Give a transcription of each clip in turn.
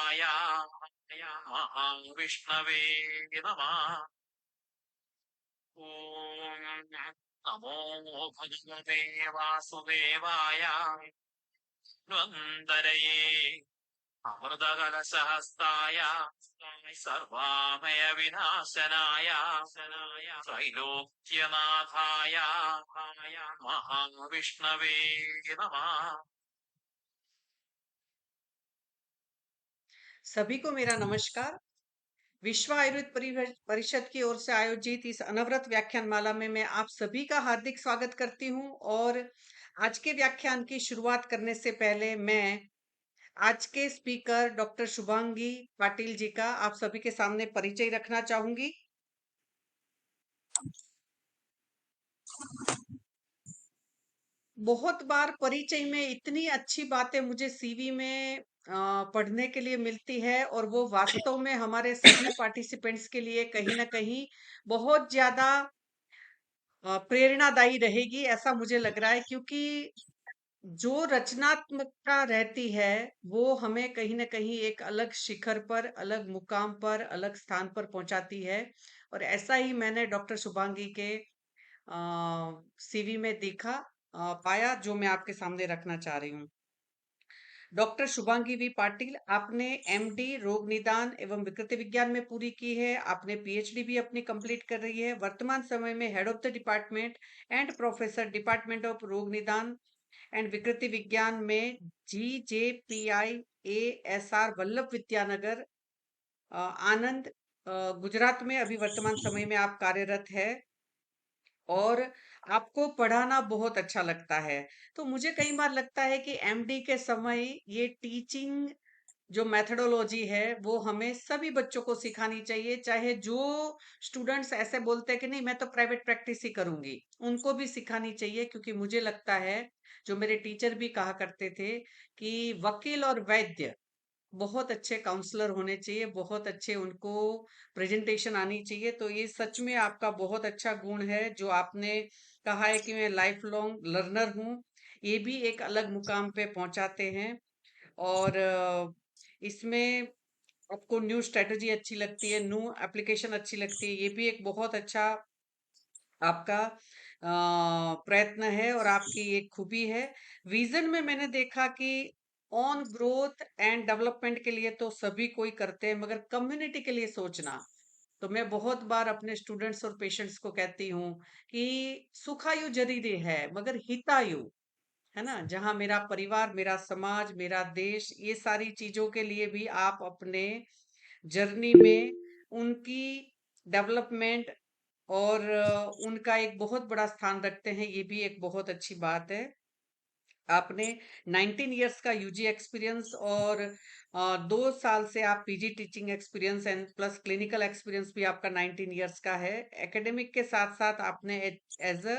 वासुदेवाय महाविष्णवे नमः। ॐ नमो भगवते वासुदेवाय द्वन्द्वरये अमृतकलशहस्ताय सर्वामय विनाशनाय त्रैलोक्यनाथाय महाविष्णवे नमः। सभी को मेरा नमस्कार। विश्व आयुर्वेद परिषद की ओर से आयोजित इस अनवरत व्याख्यान माला में मैं आप सभी का हार्दिक स्वागत करती हूं। और आज के व्याख्यान की शुरुआत करने से पहले मैं आज के स्पीकर डॉक्टर शुभांगी पाटिल जी का आप सभी के सामने परिचय रखना चाहूंगी। बहुत बार परिचय में इतनी अच्छी बातें मुझे सीवी में पढ़ने के लिए मिलती है, और वो वास्तव में हमारे सभी पार्टिसिपेंट्स के लिए कहीं ना कहीं बहुत ज्यादा प्रेरणादायी रहेगी, ऐसा मुझे लग रहा है। क्योंकि जो रचनात्मकता रहती है वो हमें कहीं ना कहीं एक अलग शिखर पर, अलग मुकाम पर, अलग स्थान पर पहुंचाती है। और ऐसा ही मैंने डॉक्टर शुभांगी के सीवी में देखा, पाया, जो मैं आपके सामने रखना चाह रही हूँ। डॉक्टर शुभांगी वी पाटिल, आपने एमडी रोग निदान एवं विकृति विज्ञान में पूरी की है। आपने पीएचडी भी अपनी कंप्लीट कर रही है। वर्तमान समय में head of the department and professor department of रोग निदान एंड विकृति विज्ञान में GJPI ASR वल्लभ विद्यानगर, आनंद, गुजरात में अभी वर्तमान समय में आप कार्यरत है। और आपको पढ़ाना बहुत अच्छा लगता है। तो मुझे कई बार लगता है कि एमडी के समय ये टीचिंग जो मेथोडोलॉजी है वो हमें सभी बच्चों को सिखानी चाहिए। चाहे जो स्टूडेंट्स ऐसे बोलते हैं कि नहीं मैं तो प्राइवेट प्रैक्टिस ही करूंगी, उनको भी सिखानी चाहिए। क्योंकि मुझे लगता है, जो मेरे टीचर भी कहा करते थे, कि वकील और वैद्य बहुत अच्छे काउंसलर होने चाहिए, बहुत अच्छे उनको प्रेजेंटेशन आनी चाहिए। तो ये सच में आपका बहुत अच्छा गुण है, जो आपने कहा है कि मैं लाइफ लॉन्ग लर्नर हूँ। ये भी एक अलग मुकाम पे पहुंचाते हैं। और इसमें आपको न्यू स्ट्रेटजी अच्छी लगती है, न्यू एप्लीकेशन अच्छी लगती है। ये भी एक बहुत अच्छा आपका प्रयत्न है और आपकी एक खूबी है। विजन में मैंने देखा कि ऑन ग्रोथ एंड डेवलपमेंट के लिए तो सभी कोई करते हैं, मगर कम्युनिटी के लिए सोचना। तो मैं बहुत बार अपने स्टूडेंट्स और पेशेंट्स को कहती हूँ कि सुखायु जरूरी है मगर हितायु, है ना, जहाँ मेरा परिवार, मेरा समाज, मेरा देश, ये सारी चीजों के लिए भी आप अपने जर्नी में उनकी डेवलपमेंट और उनका एक बहुत बड़ा स्थान रखते हैं। ये भी एक बहुत अच्छी बात है। आपने 19 इयर्स का यूजी एक्सपीरियंस और 2 साल से आप PG teaching experience and plus clinical experience भी आपका 19 इयर्स का है। एकेडमिक के साथ साथ आपने as a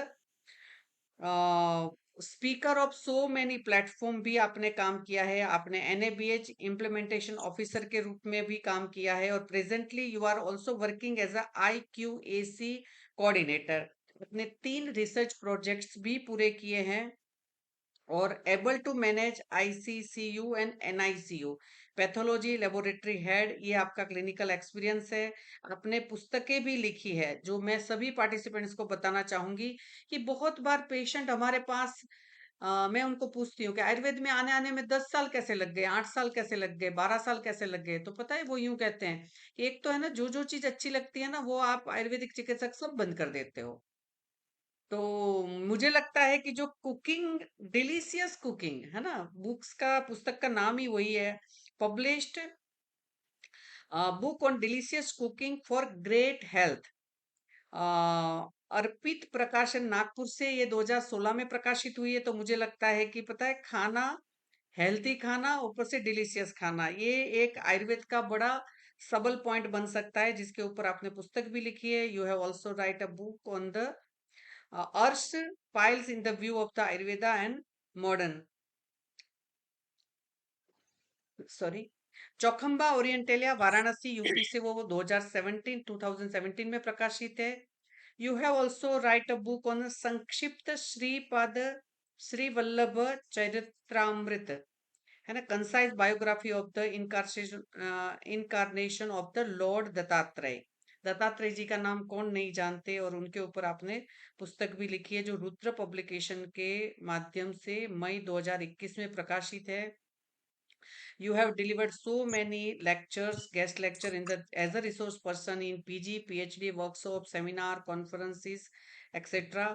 speaker of so many platform भी आपने काम किया है। आपने एनएबीएच इम्प्लीमेंटेशन ऑफिसर के रूप में भी काम किया है, और presently you are also working as a IQAC coordinator. अपने 3 रिसर्च प्रोजेक्ट्स भी पूरे किए हैं, और able to manage ICCU and NICU pathology laboratory head, ये आपका क्लिनिकल एक्सपीरियंस है। आपने पुस्तकें भी लिखी है, जो मैं सभी पार्टिसिपेंट्स को बताना चाहूंगी कि बहुत बार पेशेंट हमारे पास, मैं उनको पूछती हूँ कि आयुर्वेद में आने आने में 10 साल कैसे लग गए, 8 साल कैसे लग गए, 12 साल कैसे लग गए। तो पता है वो यूं कहते हैं कि एक तो है ना, जो जो चीज अच्छी लगती है ना वो आप आयुर्वेदिक चिकित्सक सब बंद कर देते हो। तो मुझे लगता है कि जो कुकिंग, डिलीशियस कुकिंग है ना, बुक्स का, पुस्तक का नाम ही वही है, published book on delicious cooking for great health, Arpit Prakashan Nagpur से, ये 2016 में प्रकाशित हुई है। तो मुझे लगता है कि पता है, खाना, हेल्थी खाना, ऊपर से डिलीशियस खाना, ये एक आयुर्वेद का बड़ा सबल पॉइंट बन सकता है, जिसके ऊपर आपने पुस्तक भी लिखी है। You have also write a book on the अर्श files in the view of the Ayurveda and modern, sorry, Chaukhamba Orientalia Varanasi UP से वो 2017 में प्रकाशित है। You have also write a book on Sankshipt Shripad Shri Vallabh Charitramrit, है ना, concise biography of the incarnation of the lord Dattatreya. Dattatreya ji का नाम कौन नहीं जानते, और उनके ऊपर आपने पुस्तक भी लिखी है जो रुद्र पब्लिकेशन के माध्यम से मई 2021 में प्रकाशित है। You have delivered so many lectures, guest lecture in the as a resource person in PG, PhD workshop, seminar, conferences, etc.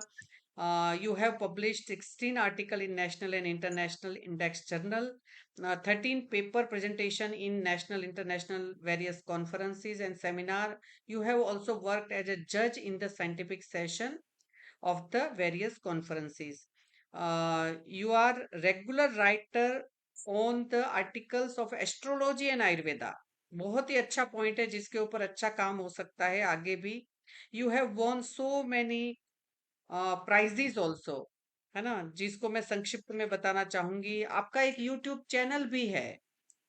You have published 16 article in national and international index journal, 13 paper presentation in national, international various conferences and seminar. You have also worked as a judge in the scientific session of the various conferences. You are regular writer on the articles of astrology and Ayurveda. बहुत ही अच्छा point है जिसके ऊपर अच्छा काम हो सकता है आगे भी. You have won so many prizes also, है ना, जिसको मैं संक्षिप्त में बताना चाहूंगी. आपका एक यूट्यूब चैनल भी है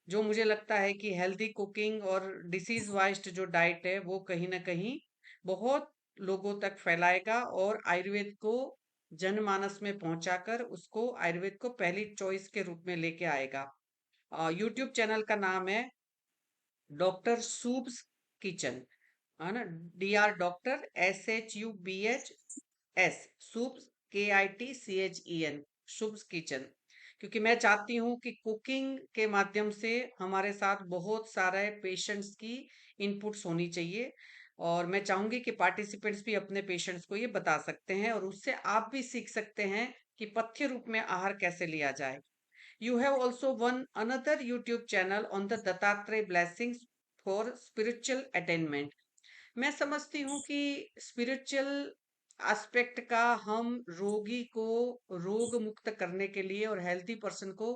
जो मुझे लगता है कि हेल्दी कुकिंग और डिसीज वाइज्ड जो डाइट है वो कहीं ना कहीं बहुत लोगों तक फैलाएगा और आयुर्वेद को जनमानस में पहुंचाकर उसको आयुर्वेद को पहली चॉइस के रूप में लेके आएगा. यूट्यूब चैनल का नाम है डॉक्टर सूब्स किचन, है ना, Dr. SHUBHS, Shubh's KITCHEN, Shubh's kitchen. क्योंकि मैं चाहती हूँ कि कुकिंग के माध्यम से हमारे साथ बहुत सारे पेशेंट्स की इनपुट्स होनी चाहिए, और मैं चाहूंगी कि पार्टिसिपेंट्स भी अपने पेशेंट्स को ये बता सकते हैं और उससे आप भी सीख सकते हैं कि पथ्य रूप में आहार कैसे लिया जाए. You have also won another YouTube channel on the Dattatreya blessings for spiritual attainment. मैं समझती हूँ कि स्पिरिचुअल एस्पेक्ट का हम रोगी को रोग मुक्त करने के लिए और हेल्थी पर्सन को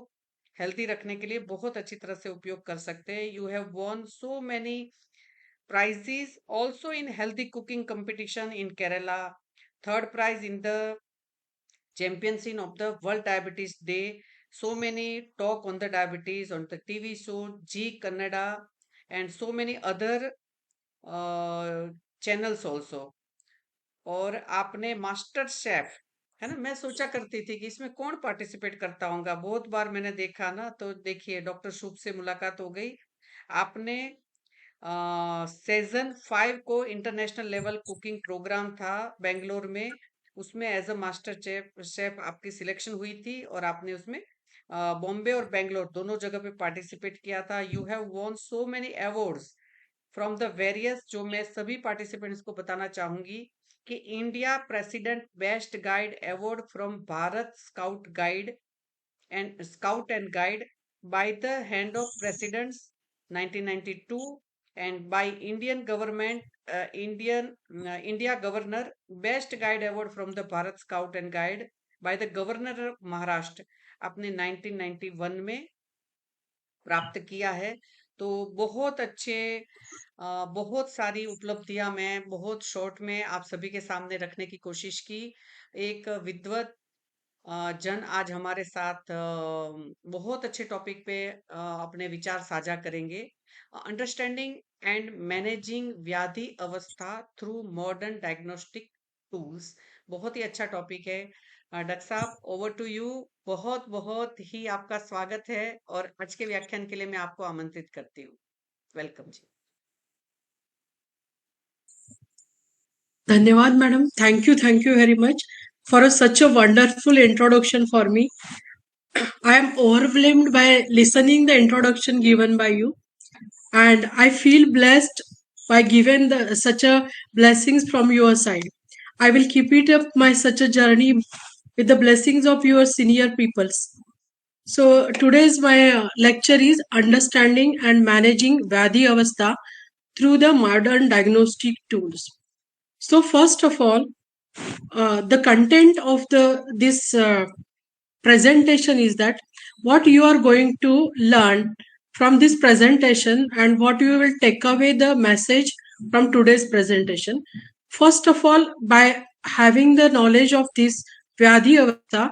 हेल्थी रखने के लिए बहुत अच्छी तरह से उपयोग कर सकते हैं. You have von so many prizes also in healthy cooking competition in Kerala, third prize in the championship of the World Diabetes Day, so many talk on the diabetes on the TV show G Kannada, and so many other channels also. और आपने master chef, है ना, मैं सोचा करती थी कि इसमें कौन पार्टिसिपेट करता होगा, बहुत बार मैंने देखा ना, तो देखिए डॉक्टर शुभ से मुलाकात हो गई. आपने सीजन 5 को इंटरनेशनल लेवल कुकिंग प्रोग्राम था बेंगलोर में, उसमें as a master chef chef आपकी सिलेक्शन हुई थी और आपने उसमें बॉम्बे और बेंगलोर दोनों जगह पे पार्टिसिपेट किया था. You have von so many awards from the various, जो मैं सभी पार्टिसिपेंट्स को बताना चाहूंगी कि India president best guide award from Bharat Scout and Guide by the hand of Presidents 1992, and by Indian government, India Governor Best Guide Award from the Bharat Scout and Guide by the Governor of Maharashtra आपने 1991 में प्राप्त किया है. तो बहुत अच्छे, बहुत सारी उपलब्धियां मैं बहुत शॉर्ट में आप सभी के सामने रखने की कोशिश की. एक विद्वत जन आज हमारे साथ बहुत अच्छे टॉपिक पे अपने विचार साझा करेंगे. अंडरस्टैंडिंग एंड मैनेजिंग व्याधि अवस्था थ्रू मॉडर्न डायग्नोस्टिक टूल्स, बहुत ही अच्छा टॉपिक है. डॉक्टर साहब, ओवर टू यू. बहुत बहुत ही आपका स्वागत है और आज के व्याख्यान के लिए मैं आपको आमंत्रित करती हूँ. Welcome ji. Dhanyawad, madam. Thank you very much for such a wonderful introduction for me. I am overwhelmed by listening the introduction given by you, and I feel blessed by given such a blessings from your side. I will keep it up my such a journey with the blessings of your senior peoples. So today's my lecture is understanding and managing Vyadhi Avastha through the modern diagnostic tools. So first of all, the content of this presentation is that what you are going to learn from this presentation and what you will take away the message from today's presentation. First of all, by having the knowledge of this Vyadhi Avastha,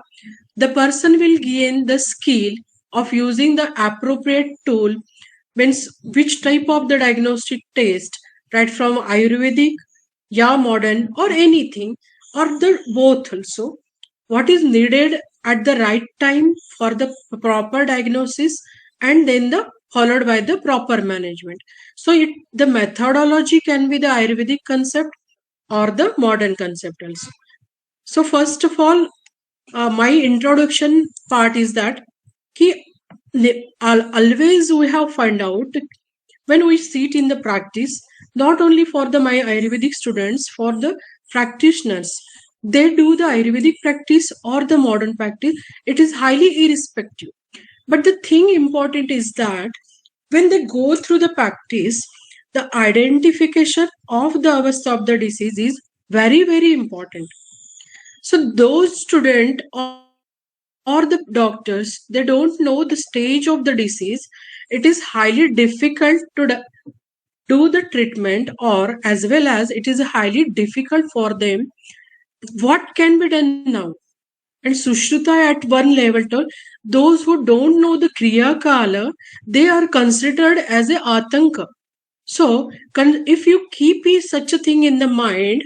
the person will gain the skill of using the appropriate tool, means which type of the diagnostic test, right from Ayurvedic, yeah, modern or anything, or the both also. What is needed at the right time for the proper diagnosis, and then the followed by the proper management. So the methodology can be the Ayurvedic concept or the modern concept also. So first of all, my introduction part is that always we have found out when we sit in the practice, not only for the my Ayurvedic students, for the practitioners, they do the Ayurvedic practice or the modern practice, it is highly irrespective. But the thing important is that when they go through the practice, the identification of the avastha of the disease is very, very important. So those students or the doctors, they don't know the stage of the disease. It is highly difficult to do the treatment, or as well as it is highly difficult for them. What can be done now? And Sushruta at one level told, those who don't know the Kriya Kala, they are considered as a Atanka. So, if you keep such a thing in the mind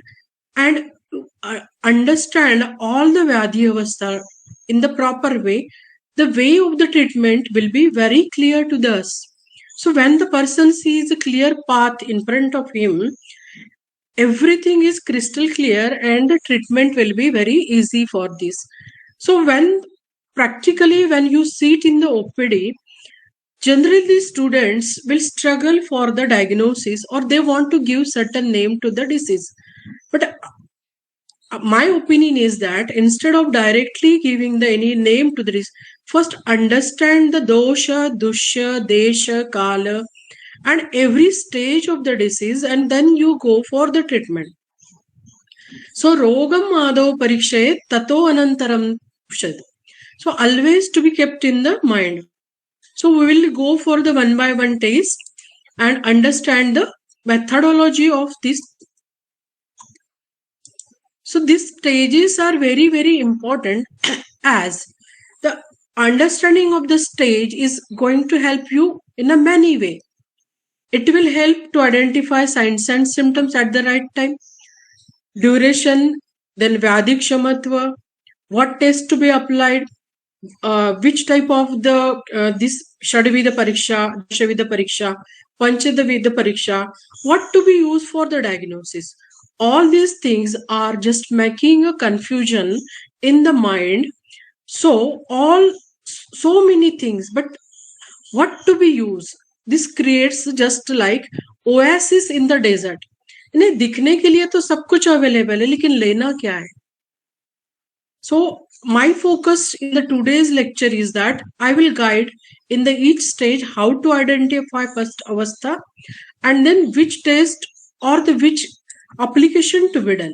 and understand all the Vyadhi Avastha in the proper way, the way of the treatment will be very clear to us. So, when the person sees a clear path in front of him, everything is crystal clear and the treatment will be very easy for this. So, when practically when you sit in the OPD, generally students will struggle for the diagnosis or they want to give certain name to the disease. But my opinion is that instead of directly giving any name to the disease, first understand the dosha, dusha, desha, kala, and every stage of the disease, and then you go for the treatment. So rogam madhav parikshay tato anantaram shad. So always to be kept in the mind. So we will go for the one by one taste and understand the methodology of this. So these stages are very, very important as the understanding of the stage is going to help you in a many way. It will help to identify signs and symptoms at the right time, duration, then Vyadhi Kshamatva, what test to be applied, which type of the this Shadavida Pariksha, Dashavida Pariksha, Panchadavida Pariksha, what to be used for the diagnosis. All these things are just making a confusion in the mind. So many things, but what to be used? This creates just like oasis in the desert. इन्हें दिखने के लिए तो सब कुछ available है, लेकिन लेना क्या है? So my focus in the today's lecture is that I will guide in the each stage how to identify first avastha and then which test or the which application to be done.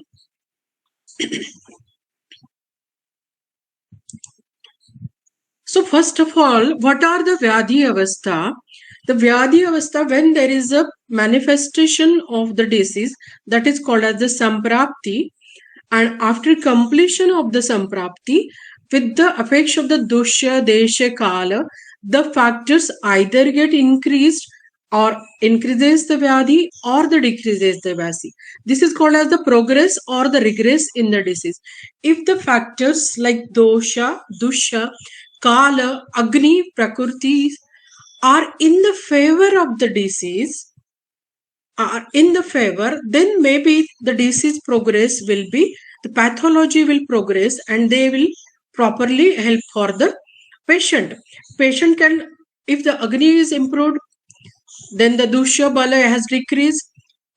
So first of all, what are the Vyadhi Avastha? The Vyadhi Avastha, when there is a manifestation of the disease, that is called as the Samprapti, and after completion of the Samprapti, with the effects of the Dusha, Desha, Kala, the factors either get increased or increases the Vyadhi or the decreases the Vyadhi. This is called as the progress or the regress in the disease. If the factors like Dosha, Dusha, Kala, Agni, Prakriti are in the favor of the disease, are in the favor, then maybe the disease progress will be, the pathology will progress and they will properly help for the patient. Patient can, if the Agni is improved, then the Dusha Bala has decreased,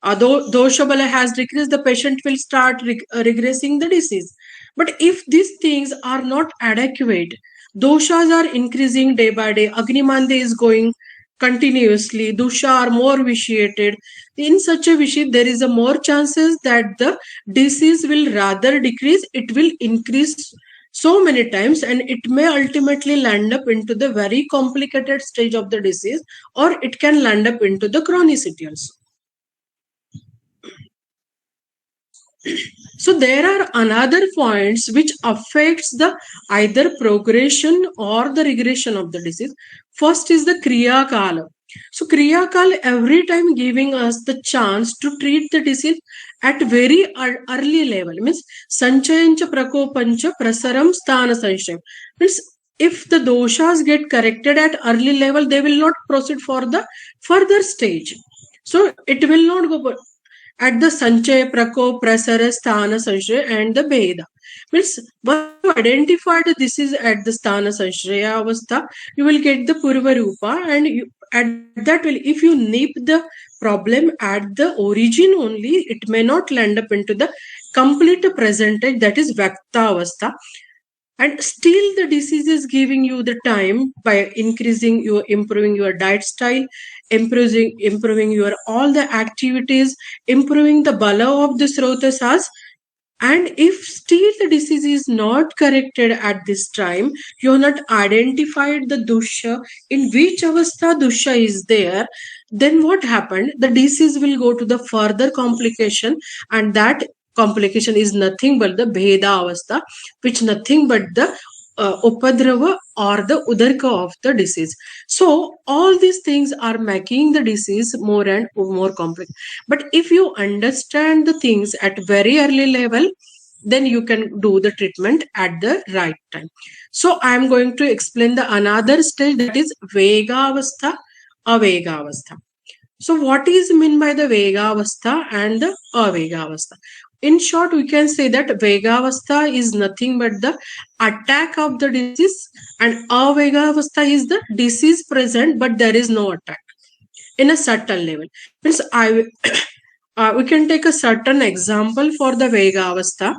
Dosha Bala has decreased, the patient will start regressing the disease. But if these things are not adequate, doshas are increasing day by day, Agni Mande is going continuously, dosha are more vitiated. In such a vitiate, there is a more chances that the disease will rather decrease, it will increase so many times and it may ultimately land up into the very complicated stage of the disease, or it can land up into the chronicity also. So there are another points which affects the either progression or the regression of the disease. First is the Kriya Kala. So Kriya Kal every time giving us the chance to treat the disease at very early level. Means Sanchayancha Prakopancha Prasaram Sthana Sanshayam. Means if the doshas get corrected at early level, they will not proceed for the further stage. So it will not go at the Sanchaya, Prakop, Prasara, Sthana, Sanshaya and the Bheda. Means once you identify the disease at the Sthana, Sanshaya Avastha, you will get the Purva Rupa, and at that will, if you nip the problem at the origin only, it may not land up into the complete presentage, that is Vyakta Avastha. And still the disease is giving you the time by improving your diet style, improving your all the activities, improving the bala of the srotasas. And if still the disease is not corrected at this time, you have not identified the dusha, in which avastha dusha is there, then what happened? The disease will go to the further complication, and that complication is nothing but the Bheda avastha, which nothing but the upadrava or the udarka of the disease. So all these things are making the disease more and more complex. But if you understand the things at very early level, then you can do the treatment at the right time. So I am going to explain the another stage, that is Vega Avastha, Avega Avastha. So what is meant by the Vega Avastha and the Avega Avastha? In short, we can say that Vega Avastha is nothing but the attack of the disease, and Avega Avastha is the disease present but there is no attack in a subtle level. Means we can take a certain example for the Vega Avastha.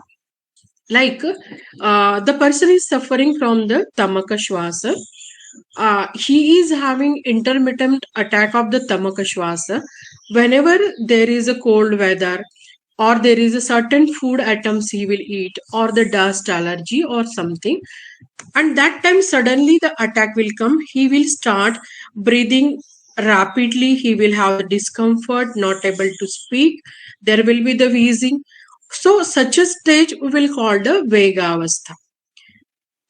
Like the person is suffering from the Tamaka Shwasa. He is having intermittent attack of the Tamaka Shwasa. Whenever there is a cold weather, or there is a certain food items he will eat, or the dust allergy or something, and that time suddenly the attack will come. He will start breathing rapidly, he will have the discomfort, not able to speak, there will be the wheezing. So such a stage we will call the Vega Avastha.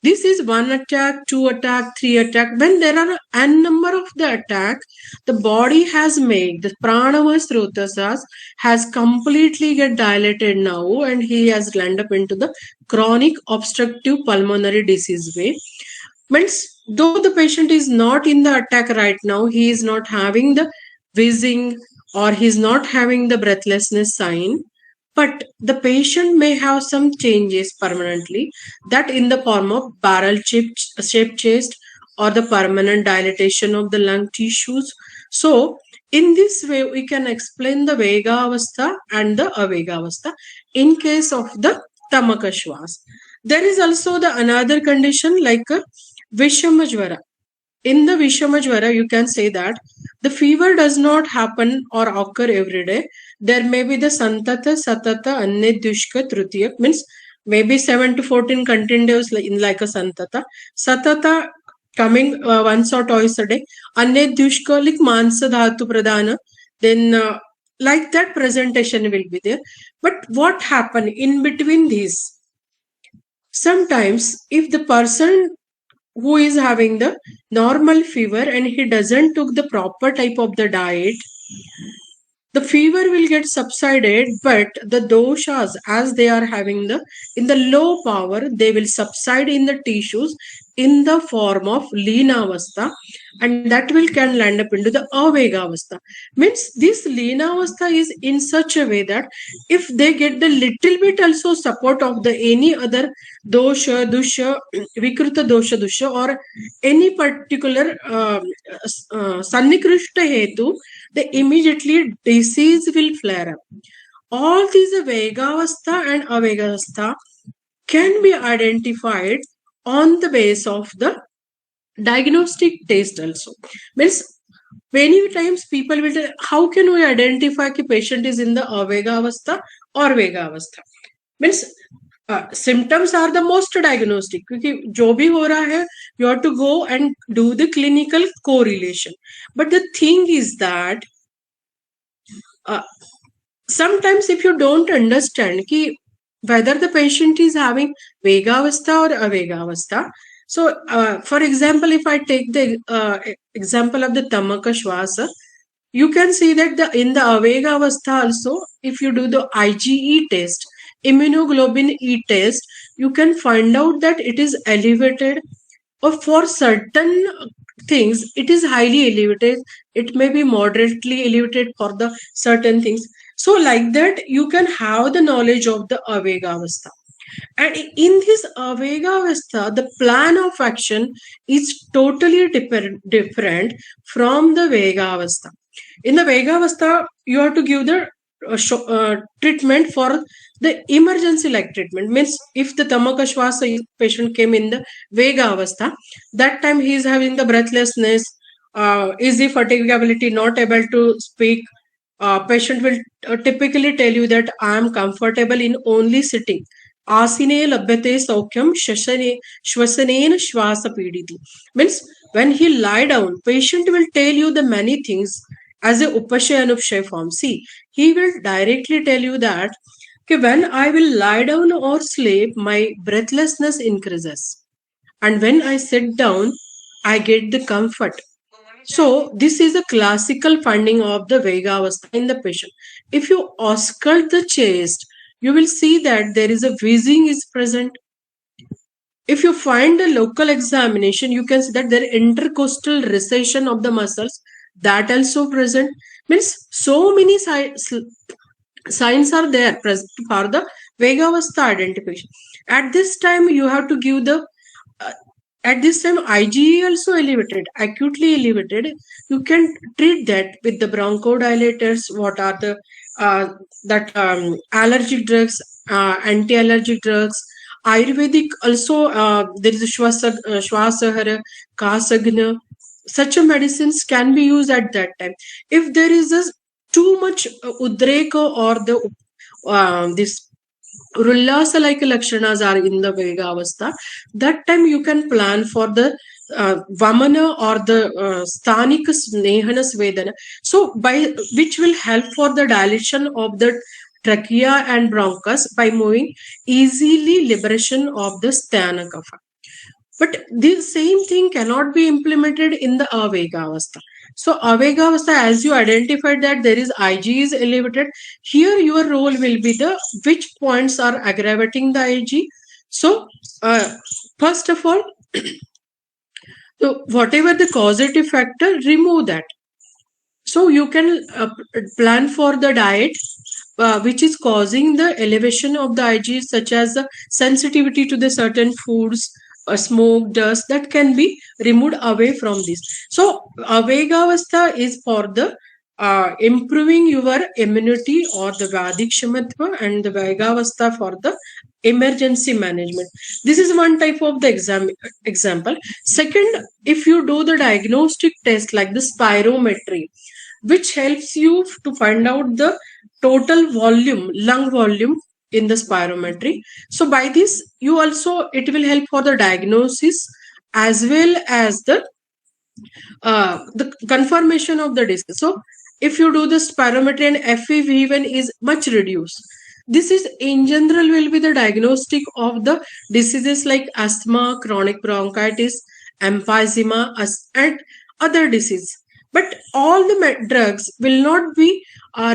This is one attack, two attack, three attack. When there are n number of the attack, the body has made the pranava srotasas has completely get dilated now, and he has landed up into the chronic obstructive pulmonary disease way. Means though the patient is not in the attack right now, he is not having the wheezing or he is not having the breathlessness sign, but the patient may have some changes permanently, that in the form of barrel shaped chest or the permanent dilatation of the lung tissues. So in this way we can explain the Vega Avastha and the Avega Avastha in case of the Tamaka Shwas. There is also the another condition like a Vishamajvara. In the Vishamajvara, you can say that the fever does not happen or occur every day. There may be the Santata, Satata, Annedushka, Trutiya, means maybe 7 to 14 continuous in like a Santata. Satata coming once or twice a day. Annedushka, like Mansa Dhatu Pradhana. Then like that presentation will be there. But what happened in between these? Sometimes if the person who is having the normal fever and he doesn't took the proper type of the diet, the fever will get subsided, but the doshas, as they are having the in the low power, they will subside in the tissues in the form of leena avastha, and that will can land up into the avega avastha. Means this leena avastha is in such a way that if they get the little bit also support of the any other dosha dusha vikruta dosha or any particular sannikrishta hetu, the immediately disease will flare up. All these Vegavastha and Avegavastha can be identified on the base of the diagnostic test also. Means many times people will tell, how can we identify कि patient is in the Avegavastha or Vegavastha? Means symptoms are the most diagnostic, क्योंकि जो भी हो रहा है you have to go and do the clinical correlation. But the thing is that sometimes if you don't understand ki whether the patient is having Vegavastha or Avegavastha, So, for example, if I take the example of the Tamaka Shwasa, you can see that in the Avega Avastha also, if you do the IgE test, immunoglobulin E test, you can find out that it is elevated, or for certain things it is highly elevated, it may be moderately elevated for the certain things. So like that you can have the knowledge of the Avega Avastha. And in this Avega Avastha, the plan of action is totally different from the Vega Avastha. In the Vega Avastha, you have to give the treatment for the emergency like treatment. Means if the Tamaka Shwasa patient came in the Vega Avastha, that time he is having the breathlessness, easy fatigability, not able to speak. Patient will typically tell you that I am comfortable in only sitting. Asine labhyate saukyam shwasanena shwasa piditi. Means when he lie down, patient will tell you the many things as a upashay anupshay form. See, he will directly tell you that okay, when I will lie down or sleep, my breathlessness increases. And when I sit down, I get the comfort. So this is a classical finding of the Vega Avastha in the patient. If you auscult the chest, you will see that there is a wheezing is present. If you find a local examination, you can see that there is intercostal recession of the muscles, that also present. Means so many signs are there present for the Vega Avastha identification. At this time, you have to give the at this time IgE also elevated, acutely elevated. You can treat that with the bronchodilators. What are the that allergic drugs, anti-allergic drugs, Ayurvedic also. There is a Shwasahara, Kasagna. Such a medicines can be used at that time. If there is a too much udreka or the this Ullasa like lakshanas are in the Vega Avastha, that time you can plan for the Vamana or the Sthanika Snehana Svedana. So, by which will help for the dilation of the trachea and bronchus by moving easily liberation of the sthana kapha. But this same thing cannot be implemented in the Avega Avastha. So Avega Avastha, as you identified that there is IG is elevated, here your role will be the which points are aggravating the IG. So first of all, so whatever the causative factor, remove that. So you can plan for the diet which is causing the elevation of the IG, such as the sensitivity to the certain foods, smoke, dust, that can be removed away from this. So Avega Avastha is for the improving your immunity or the Vyadhi Kshamatva, and the Vega Avastha for the emergency management. This is one type of the example. Second, if you do the diagnostic test like the spirometry, which helps you to find out the total volume, lung volume in the spirometry. So by this, you also, it will help for the diagnosis as well as the confirmation of the disease. So if you do the spirometry and FEV1 is much reduced, this is in general will be the diagnostic of the diseases like asthma, chronic bronchitis, emphysema, and other disease. But all the drugs will not be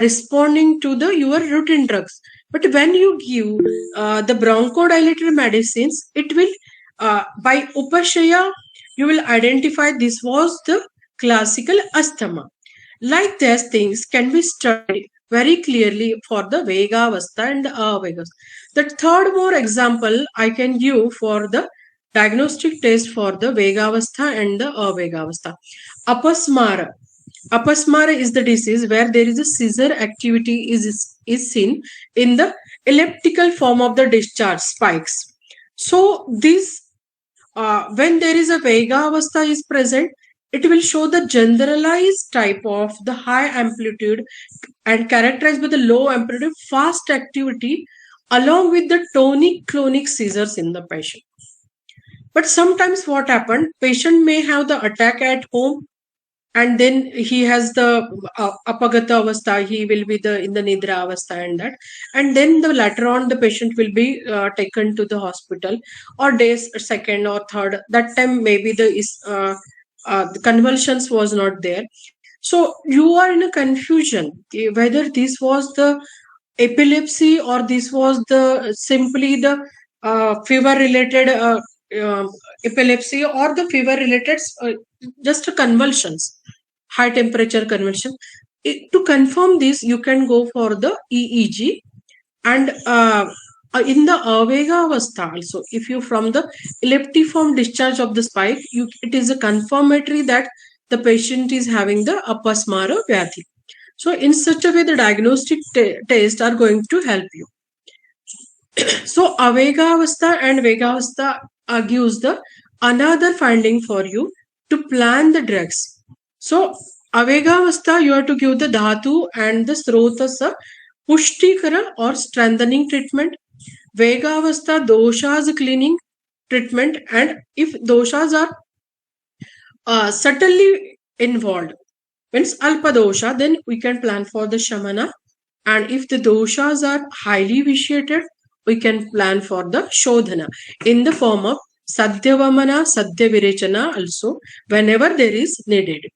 responding to the your routine drugs. But when you give the bronchodilator medicines, it will by upashaya you will identify this was the classical asthma. Like these things can be studied very clearly for the Vega Avastha and the Avegas. The third more example I can give for the diagnostic test for the Vega Avastha and the Avega Avastha. Apasmara. Apasmara is the disease where there is a seizure activity is seen in the elliptical form of the discharge spikes. So this when there is a Vega Avastha is present, it will show the generalized type of the high amplitude and characterized by the low amplitude fast activity along with the tonic-clonic seizures in the patient. But sometimes what happened, patient may have the attack at home and then he has the apagata avastha, he will be the in the nidra avastha, and then the later on the patient will be taken to the hospital, or days second or third, that time maybe the convulsions was not there. So you are in a confusion whether this was the epilepsy or this was the simply the fever related uh, epilepsy, or the fever related just convulsions, high temperature convulsion. To confirm this, you can go for the EEG, and in the avega avastha also, if you from the elliptiform discharge of the spike, it is a confirmatory that the patient is having the apasmara vyadhi. So in such a way, the diagnostic tests are going to help you. So Avegavastha and Vegavastha gives the another finding for you to plan the drugs. So Avegavastha, you have to give the dhatu and the srotasa pushtikara or strengthening treatment. Vegavastha doshas cleaning treatment, and if doshas are subtly involved, means alpa dosha, then we can plan for the shamana. And if the doshas are highly vitiated, we can plan for the shodhana in the form of sadhyavamana, sadhyavirechana also, whenever there is needed.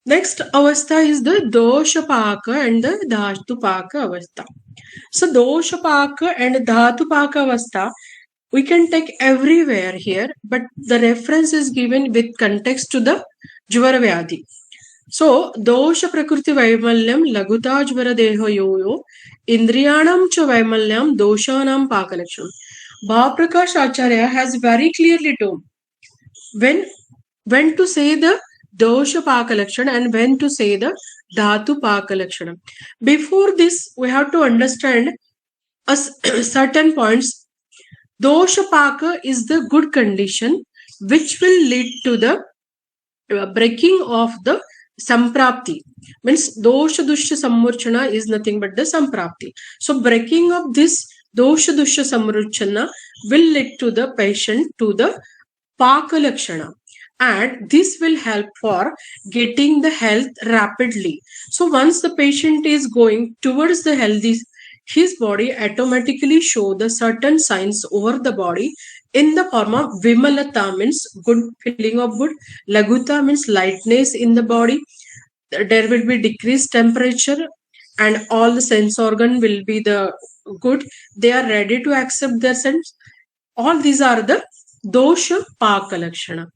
Next avastha is the doshapaka and the dhatupaka avastha. So doshapaka and dhatupaka avastha we can take everywhere here, but the reference is given with context to the Jvara Vyadhi. So, dosha prakriti vaimalyam laguta jvara deho yoyo indriyanam cha vaimalyam doshanam pakalaksham. Bhaprakash Acharya has very clearly told when to say the dosha pakalakshan and when to say the dhatu pakalakshan. Before this, we have to understand certain points. Dosha paka is the good condition which will lead to the breaking of the samprapti. Means dosha dusha samurchana is nothing but the samprapti. So breaking of this dosha dusha samurchana will lead to the patient to the pakalakshana, and this will help for getting the health rapidly. So once the patient is going towards the healthy, his body automatically show the certain signs over the body in the form of vimalata, means good feeling of good, laguta means lightness in the body, there will be decreased temperature, and all the sense organ will be the good, they are ready to accept their sense. All these are the dosha paka lakshana.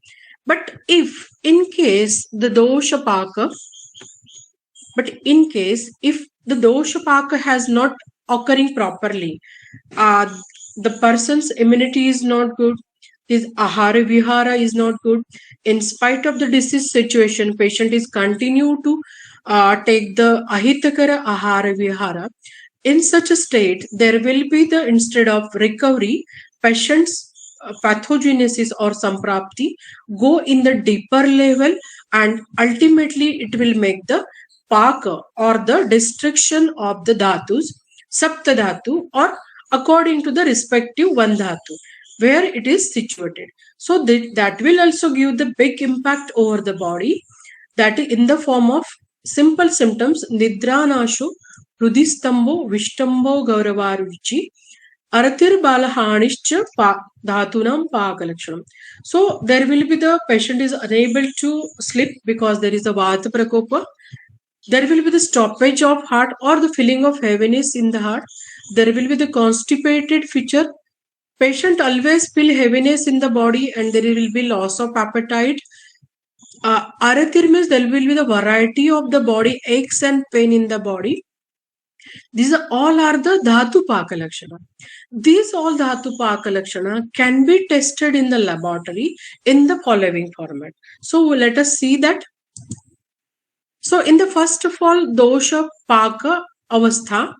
But if in case the dosha paka, if the dosha paka has not occurring properly, the person's immunity is not good, his ahara vihara is not good, in spite of the disease situation, patient is continue to take the ahitakara ahara vihara. In such a state, there will be the, instead of recovery, patient's pathogenesis or samprapti go in the deeper level, and ultimately it will make the paka or the destruction of the dhatus, sapta dhatu, or according to the respective one dhatu where it is situated. So that will also give the big impact over the body, that in the form of simple symptoms: nidranashu, Rudistambo, Vishtambo, Gauravaruchi, Aratir Balahanischa Dhatunam Pakalakshanam. So there will be the patient is unable to sleep because there is a Vata Prakopa. There will be the stoppage of heart or the feeling of heaviness in the heart. There will be the constipated feature. Patient always feel heaviness in the body, and there will be loss of appetite. Aratir means there will be the variety of the body aches and pain in the body. These all are the dhatu paka lakshana. These all dhatu paka lakshana can be tested in the laboratory in the following format. So let us see that. So in the first of all, dosha paka avastha,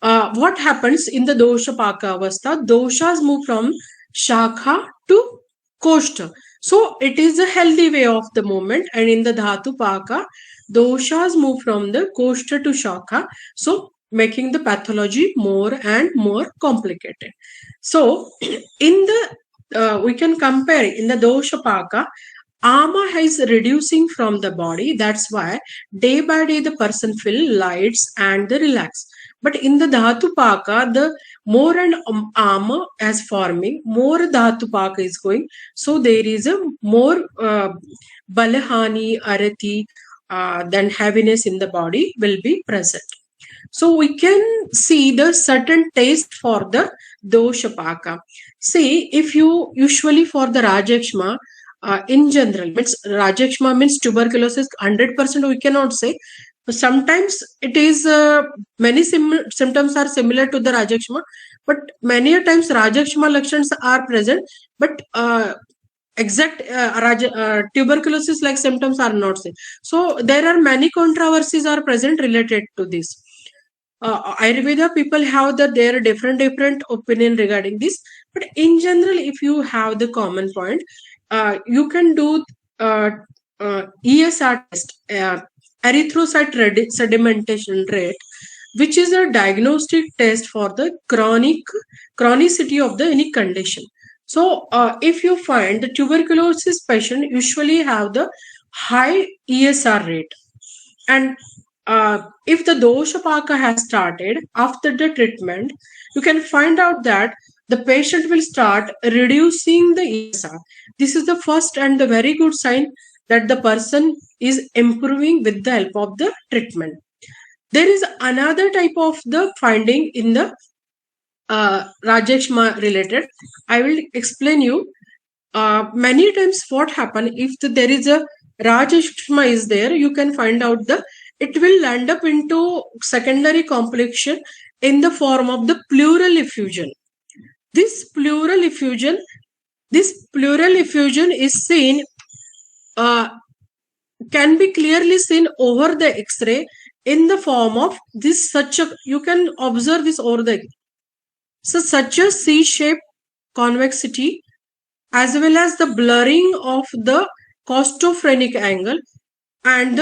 what happens in the dosha paka avastha? Doshas move from shakha to koshta. So it is a healthy way of the movement, and in the dhatu paka, doshas move from the koshta to shakha. So making the pathology more and more complicated. So in the we can compare in the Doshapaka, ama is reducing from the body. That's why day by day the person feel lights and the relax. But in the Dhatupaka, the more and ama as forming, more Dhatupaka is going. So there is a more balahani, arati, than heaviness in the body will be present. So we can see the certain taste for the doshapaka. See, if you usually for the Rajakshma, in general, means Rajakshma means tuberculosis 100% we cannot say. Sometimes it is many symptoms are similar to the Rajakshma, but many a times Rajakshma Lakshans are present, but exact tuberculosis like symptoms are not seen. So there are many controversies are present related to this. Ayurveda people have their different opinion regarding this, but in general, if you have the common point, you can do ESR test, erythrocyte sedimentation rate, which is a diagnostic test for the chronicity of the any condition. So, if you find the tuberculosis patient usually have the high ESR rate, and if the doshapaka has started after the treatment, you can find out that the patient will start reducing the ESR. This is the first and the very good sign that the person is improving with the help of the treatment. There is another type of the finding in the Rajakshma related. I will explain you. Many times what happen if there is a Rajakshma is there, you can find out it will land up into secondary complication in the form of the pleural effusion. This pleural effusion is seen, can be clearly seen over the X-ray in the form of this you can observe this over the such a C-shaped convexity, as well as the blurring of the costophrenic angle and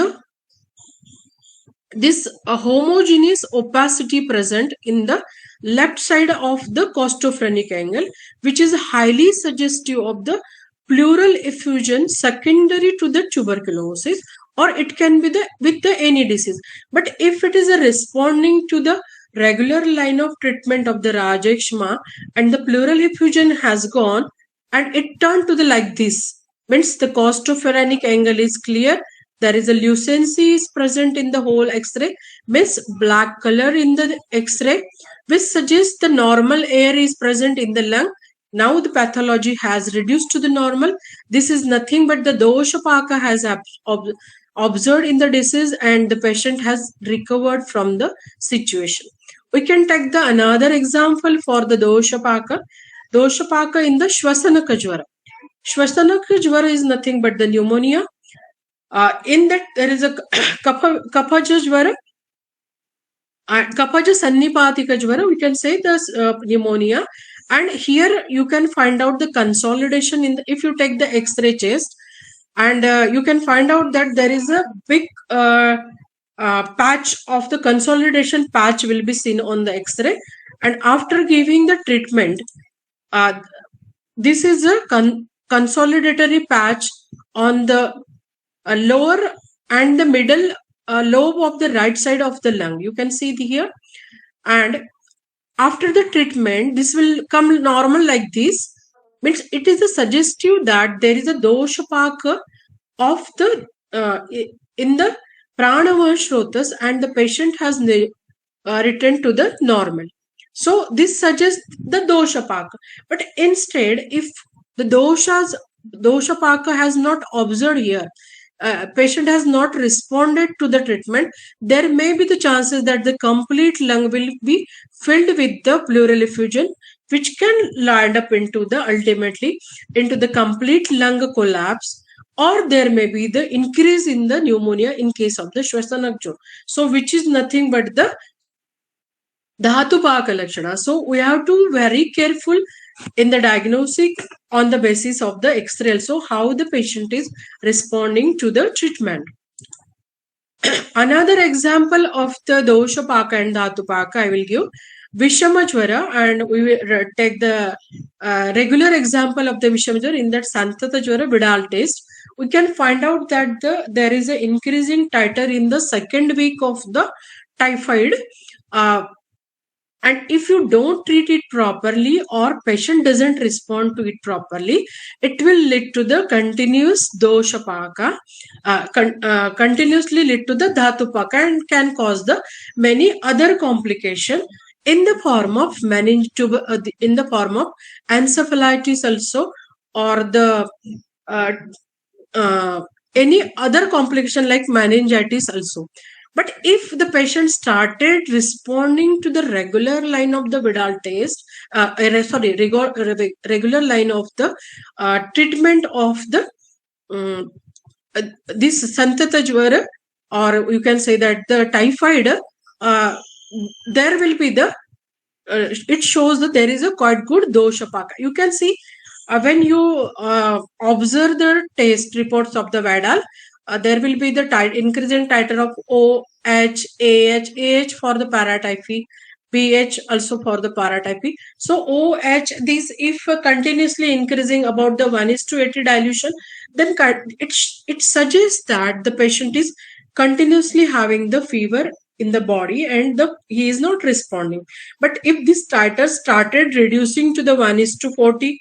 this homogeneous opacity present in the left side of the costophrenic angle, which is highly suggestive of the pleural effusion secondary to the tuberculosis, or it can be with any disease. But if it is responding to the regular line of treatment of the Rajakshma and the pleural effusion has gone and it turned to the like this, means the costophrenic angle is clear, there is a lucency is present in the whole X-ray, means black color in the X-ray, which suggests the normal air is present in the lung. Now the pathology has reduced to the normal. This is nothing but the doshapaka has observed in the disease, and the patient has recovered from the situation. We can take the another example for the doshapaka. Doshapaka in the Shvasanaka Jvara. Shvasanaka Jvara is nothing but the pneumonia. In that there is a Kapaja Jvara, Kapaja Sannipatika Jvara, we can say the pneumonia. And here you can find out the consolidation in if you take the X-ray chest, and you can find out that there is a big patch of the consolidation patch will be seen on the X-ray. And after giving the treatment, this is a consolidatory patch on the lower and the middle lobe of the right side of the lung. You can see here. And after the treatment, this will come normal like this. Means it is a suggestive that there is a doshapaka of the in the pranavashrotas, and the patient has returned to the normal. So this suggests the doshapaka. But instead, if the doshapaka has not observed here, patient has not responded to the treatment, there may be the chances that the complete lung will be filled with the pleural effusion, which can land up into the ultimately into the complete lung collapse, or there may be the increase in the pneumonia in case of the Shvasanakjo. So which is nothing but the Dhatupaka Lakshana. So we have to very careful in the diagnostic on the basis of the X-ray also how the patient is responding to the treatment. Another example of the Doshapaka and Dhatupaka I will give. Vishamajvara, and we will take the regular example of the Vishamajvara in that Santatajvara Vidal test. We can find out that there is an increasing titer in the second week of the typhoid. And if you don't treat it properly or patient doesn't respond to it properly, it will lead to the continuous doshapaka, continuously lead to the dhatupaka, and can cause the many other complication in the form of in the form of encephalitis also, or the any other complication like meningitis also. But if the patient started responding to the regular line of the Vidal test, regular line of the treatment of the this Santatajvara, or you can say that the typhoid, there will be the it shows that there is a quite good doshapaka. You can see when you observe the test reports of the Vidal, there will be the increasing titer of OH, AH for the paratyphy, pH also for the paratyphy. So OH, this if continuously increasing about the 1:80 dilution, then it suggests that the patient is continuously having the fever in the body and he is not responding. But if this titer started reducing to the 1:40,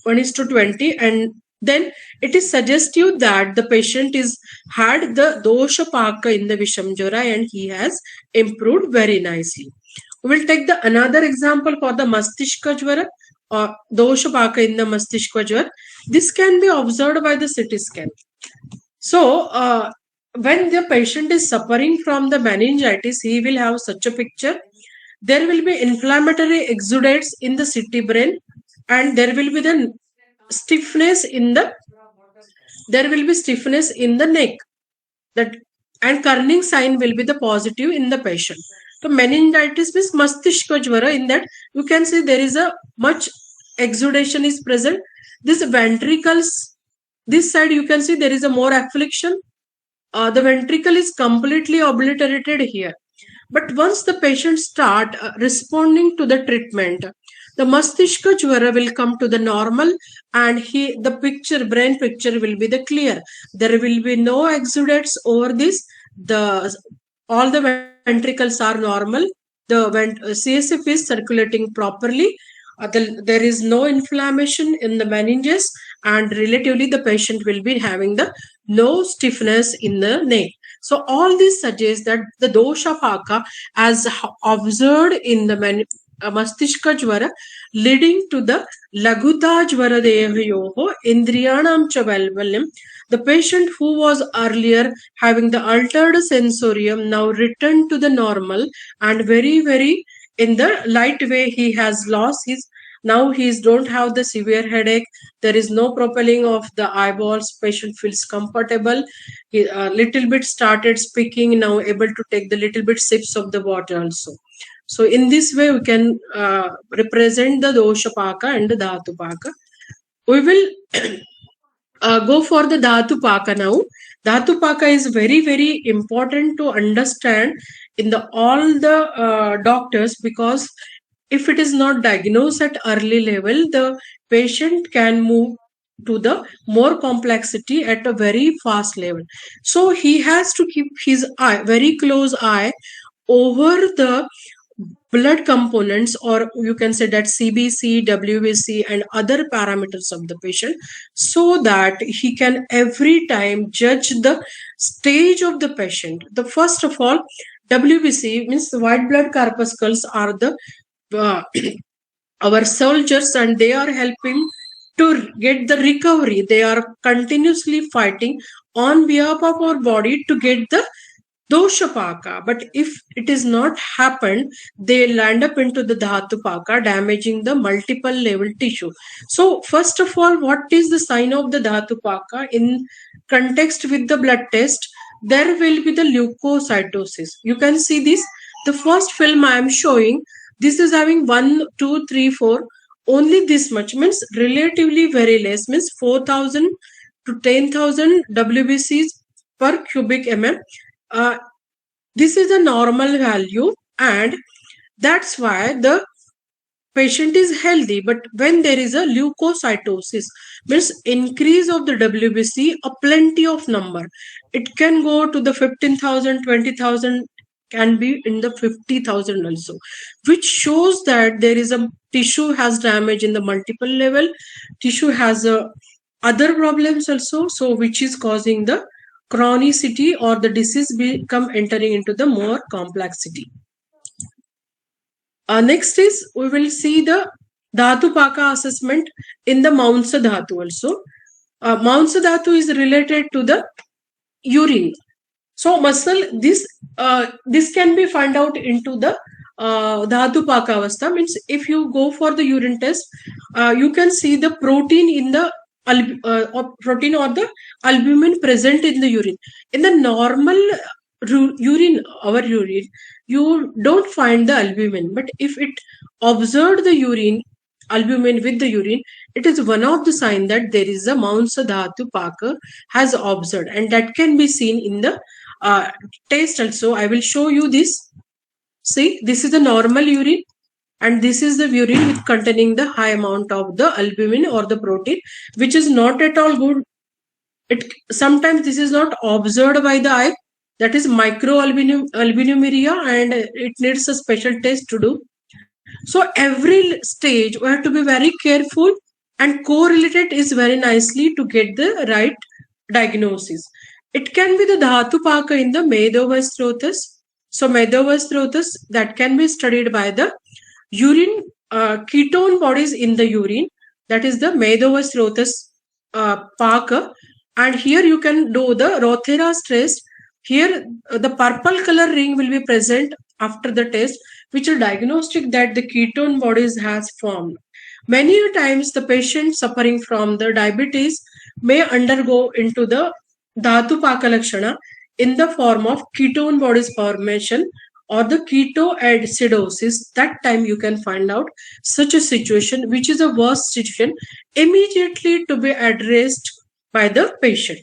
1:20, and then it is suggestive that the patient is had the doshapaka in the Vishamjara and he has improved very nicely. We will take the another example for the Mastishka Jvara, or doshapaka in the Mastishka Jvara. This can be observed by the CT scan. So when the patient is suffering from the meningitis, he will have such a picture. There will be inflammatory exudates in the CT brain, and there will be the stiffness in the neck, that and Kerning sign will be the positive in the patient. So meningitis means Mastishka Jvara, in that you can see there is a much exudation is present. This ventricles, this side you can see there is a more affliction. The ventricle is completely obliterated here. But once the patient start responding to the treatment, the Mastishka Jvara will come to the normal, and the brain picture will be the clear. There will be no exudates over this. All the ventricles are normal. The CSF is circulating properly. There is no inflammation in the meninges, and relatively the patient will be having the no stiffness in the neck. So all this suggests that the doshapaka, as observed in the Mastishka Jvara, leading to the Laguta Jvara Devayoho Indriyanam Chavalvalim. The patient who was earlier having the altered sensorium now returned to the normal, and very, very in the light way he has lost his. Now he don't have the severe headache. There is no propelling of the eyeballs. Patient feels comfortable. He little bit started speaking, now able to take the little bit sips of the water also. So in this way we can represent the doshapaka and the dhatupaka. We will go for the dhatupaka now. Dhatupaka is very, very important to understand in all the doctors, because if it is not diagnosed at early level, the patient can move to the more complexity at a very fast level. So he has to keep his very close eye over the blood components, or you can say that CBC, WBC, and other parameters of the patient, so that he can every time judge the stage of the patient. The first of all, WBC means the white blood corpuscles are the our soldiers, and they are helping to get the recovery. They are continuously fighting on behalf of our body to get the doshapaka. But if it is not happened, they land up into the dhatupaka, damaging the multiple level tissue. So first of all, what is the sign of the dhatupaka in context with the blood test? There will be the leukocytosis. You can see this. The first film I am showing, this is having 1, 2, 3, 4. Only this much, means relatively very less, means 4,000 to 10,000 WBCs per cubic mm. This is a normal value, and That's why the patient is healthy. But when there is a leukocytosis, means increase of the WBC, a plenty of number, it can go to the 15,000, 20,000, can be in the 50,000 also, which shows that there is a tissue has damage in the multiple level, tissue has other problems also, so which is causing the chronicity, or the disease become entering into the more complexity. Next is we will see the Dhatu Paka assessment in the Maunsa Dhatu also. Maunsa Dhatu is related to the urine. So muscle, this can be found out into the Dhatu Paka Avastha. Means if you go for the urine test, you can see the protein in the protein or the albumin present in the urine. In the normal urine, our urine, you don't find the albumin. But if it observed the urine, albumin with the urine, it is one of the sign that there is a Maunsa Dhatu Paka has observed, and that can be seen in the taste also. I will show you this. See, this is the normal urine, and this is the urine with containing the high amount of the albumin or the protein, which is not at all good. It sometimes this is not observed by the eye. That is microalbuminuria, and it needs a special test to do. So every stage we have to be very careful and correlate is very nicely to get the right diagnosis. It can be the Dhatu Paka in the Medovastrothus. So Medovastrothus, that can be studied by the urine ketone bodies in the urine. That is the Medovastrothus Paka. And here you can do the Rothera's test. Here the purple color ring will be present after the test, which is diagnostic that the ketone bodies has formed. Many times the patient suffering from the diabetes may undergo into the Dhatu Paka Lakshana in the form of ketone bodies formation or the ketoacidosis. That time you can find out such a situation, which is a worst situation, immediately to be addressed by the patient.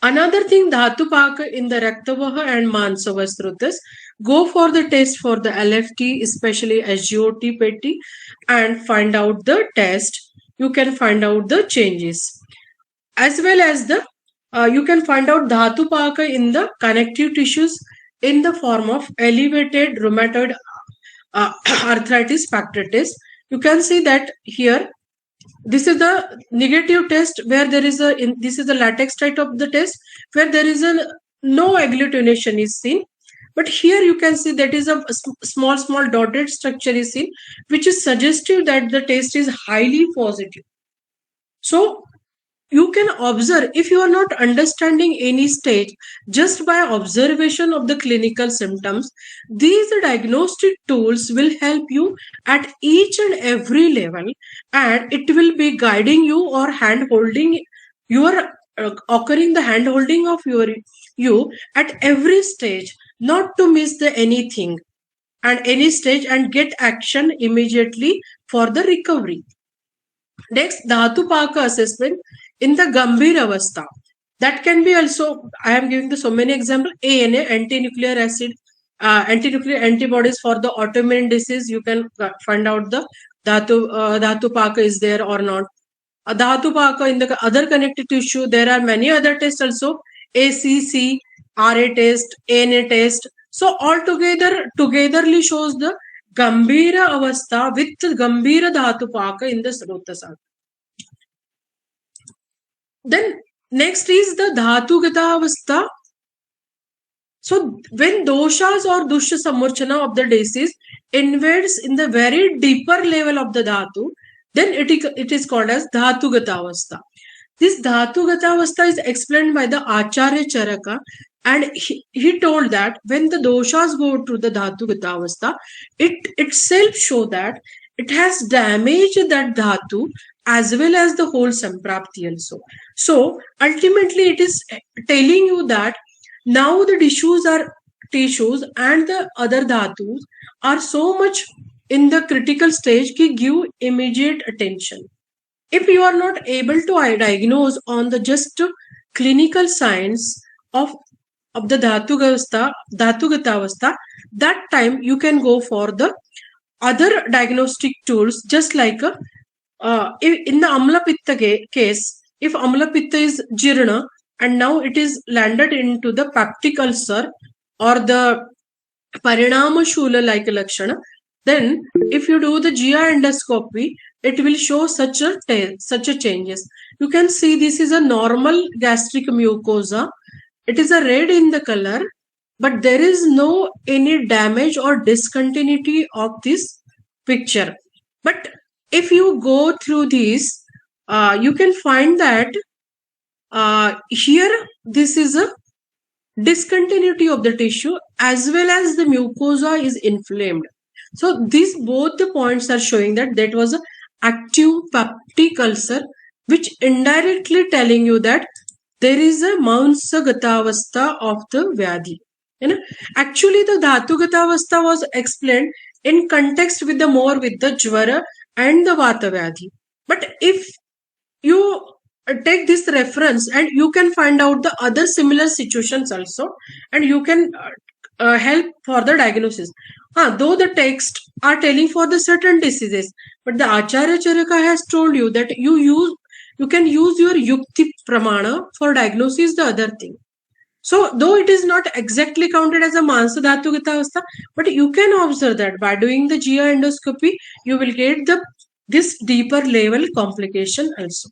Another thing, Dhatu Paka in the Raktavaha and Mansavasrutas, go for the test for the LFT, especially SGOT petty, and find out the test. You can find out the changes. As well as the, you can find out Dhatu Paka in the connective tissues in the form of elevated rheumatoid arthritis factor test. You can see that here, this is the negative test where there is a, this is the latex type of the test where there is a no agglutination is seen. But here you can see that is a small dotted structure is seen, which is suggestive that the test is highly positive. So you can observe, if you are not understanding any stage, just by observation of the clinical symptoms, these diagnostic tools will help you at each and every level, and it will be guiding you or hand holding your occurring the hand holding of you at every stage, not to miss the anything and any stage, and get action immediately for the recovery. Next, Dhatu Paka assessment in the Gambhir Avastha. That can be also, I am giving the so many examples. ANA, anti-nuclear acid, anti-nuclear antibodies for the autoimmune disease. You can find out the Dhatu Paka is there or not. Dhatu Paka in the other connective tissue. There are many other tests also. ACC, RA test, ANA test. So togetherly shows the Gambhira Avastha with Gambhira Dhatu Paka in the Srotasa. Then next is the Dhatu Gata Avastha. So when doshas or dusha samurchana of the disease invades in the very deeper level of the dhatu, then it is called as Dhatu Gata Avastha. This Dhatu Gata Avastha is explained by the Acharya Charaka, and he told that when the doshas go to the Dhatu Gata Avastha, it itself show that it has damaged that dhatu as well as the whole samprapti also. So ultimately it is telling you that now the tissues and the other dhatus are so much in the critical stage ki give immediate attention. If you are not able to diagnose on the just clinical signs of of the Dhatugata Avastha, that time you can go for the other diagnostic tools, just like in the Amla Pitta case, if Amla Pitta is Jirna and now it is landed into the peptic ulcer or the Parinama Shula like Lakshana, then if you do the GI endoscopy, it will show such a changes. You can see this is a normal gastric mucosa. It is a red in the color, but there is no any damage or discontinuity of this picture. But if you go through these, you can find that here this is a discontinuity of the tissue as well as the mucosa is inflamed. So these both the points are showing that that was a active peptic ulcer, which indirectly telling you that there is a Maunsagatavastha of the Vyadhi. Actually, the Dhatugatavastha was explained in context with the more with the Jvara and the Vata Vyadhi. But if you take this reference and you can find out the other similar situations also, and you can help for the diagnosis. Though the text are telling for the certain diseases, but the Acharya Charaka has told you that you can use your yukti pramana for diagnosis the other thing. So though it is not exactly counted as a Mansa Dhatu Gata Avastha, but you can observe that by doing the GI endoscopy, you will get this deeper level complication also.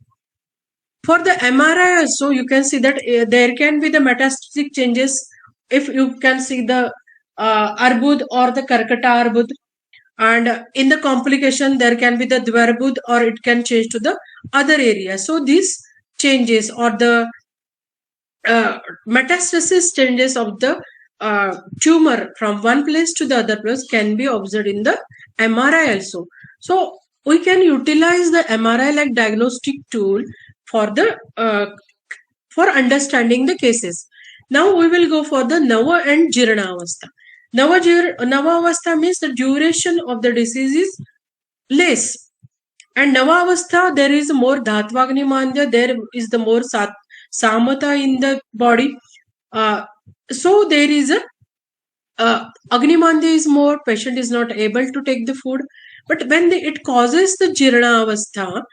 For the MRI also, you can see that there can be the metastatic changes. If you can see the Arbud or the Karkata Arbud, and in the complication there can be the Dvarbud or it can change to the other area. So these changes or the metastasis changes of the tumor from one place to the other place can be observed in the MRI also. So we can utilize the MRI like diagnostic tool for the for understanding the cases. Now we will go for the Nava and Jirana Avastha. Nava Avastha means the duration of the disease is less. And Nava Avastha, there is more Dhatvagni Mandya, there is the more Samata in the body. So there is a Agni-mandya is more, patient is not able to take the food. But when it causes the Jirana Avastha,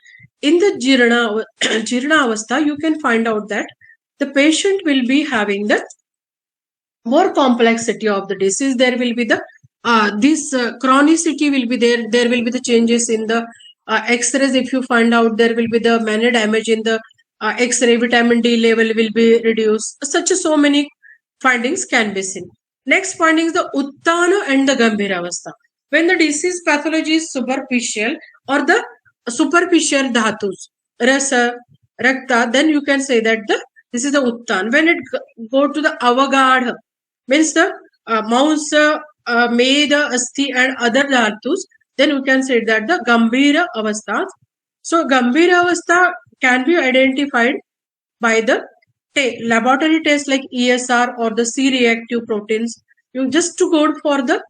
in the Jirana Avastha, you can find out that the patient will be having the more complexity of the disease. There will be the this chronicity will be there. There will be the changes in the X-rays. If you find out, there will be the many damage in the X-ray. Vitamin D level will be reduced. So many findings can be seen. Next finding is the Uttana and the Gambhira Avastha. When the disease pathology is superficial or the superficial dhatus, rasa, rakta, then you can say that this is the Uttan. When it go to the Avagadha, means the Maunsa, Meda, Asti and other dhatus, then we can say that the Gambhira Avastha. So Gambhira Avastha can be identified by the laboratory tests like ESR or the C-reactive proteins. You just to go for the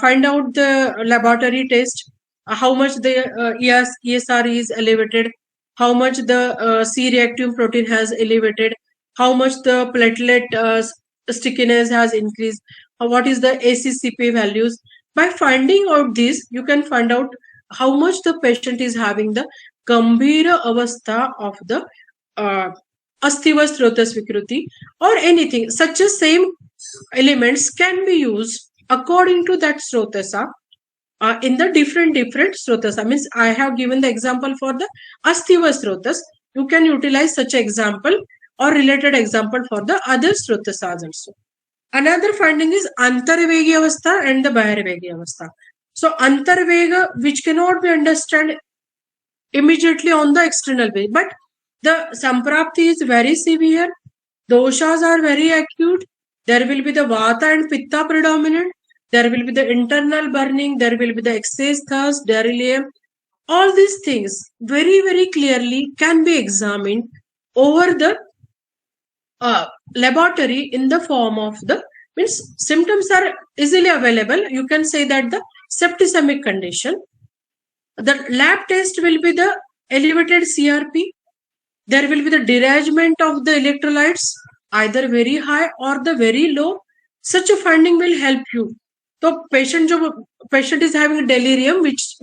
find out the laboratory test, how much the ESR is elevated, how much the C-reactive protein has elevated, how much the platelet stickiness has increased, what is the ACCP values. By finding out this, you can find out how much the patient is having the Gambhira Avastha of the Astiva Srota Svikruti or anything. Such a same elements can be used according to that Srotasa in the different Srotasa. Means I have given the example for the Astiva Srotas. You can utilize such example or related example for the other Srotasas also. Another finding is Antarvegi Avastha and the Baharvegi Avastha. So Antarvega, which cannot be understood immediately on the external way, but the Samprapti is very severe, doshas are very acute, there will be the Vata and Pitta predominant, there will be the internal burning, there will be the excess thirst, delirium. All these things very, very clearly can be examined over the laboratory in the form of the, means symptoms are easily available. You can say that the septicemic condition. The lab test will be the elevated CRP. There will be the derangement of the electrolytes. either very high or the very low, such a finding will help you. So patient is having delirium, which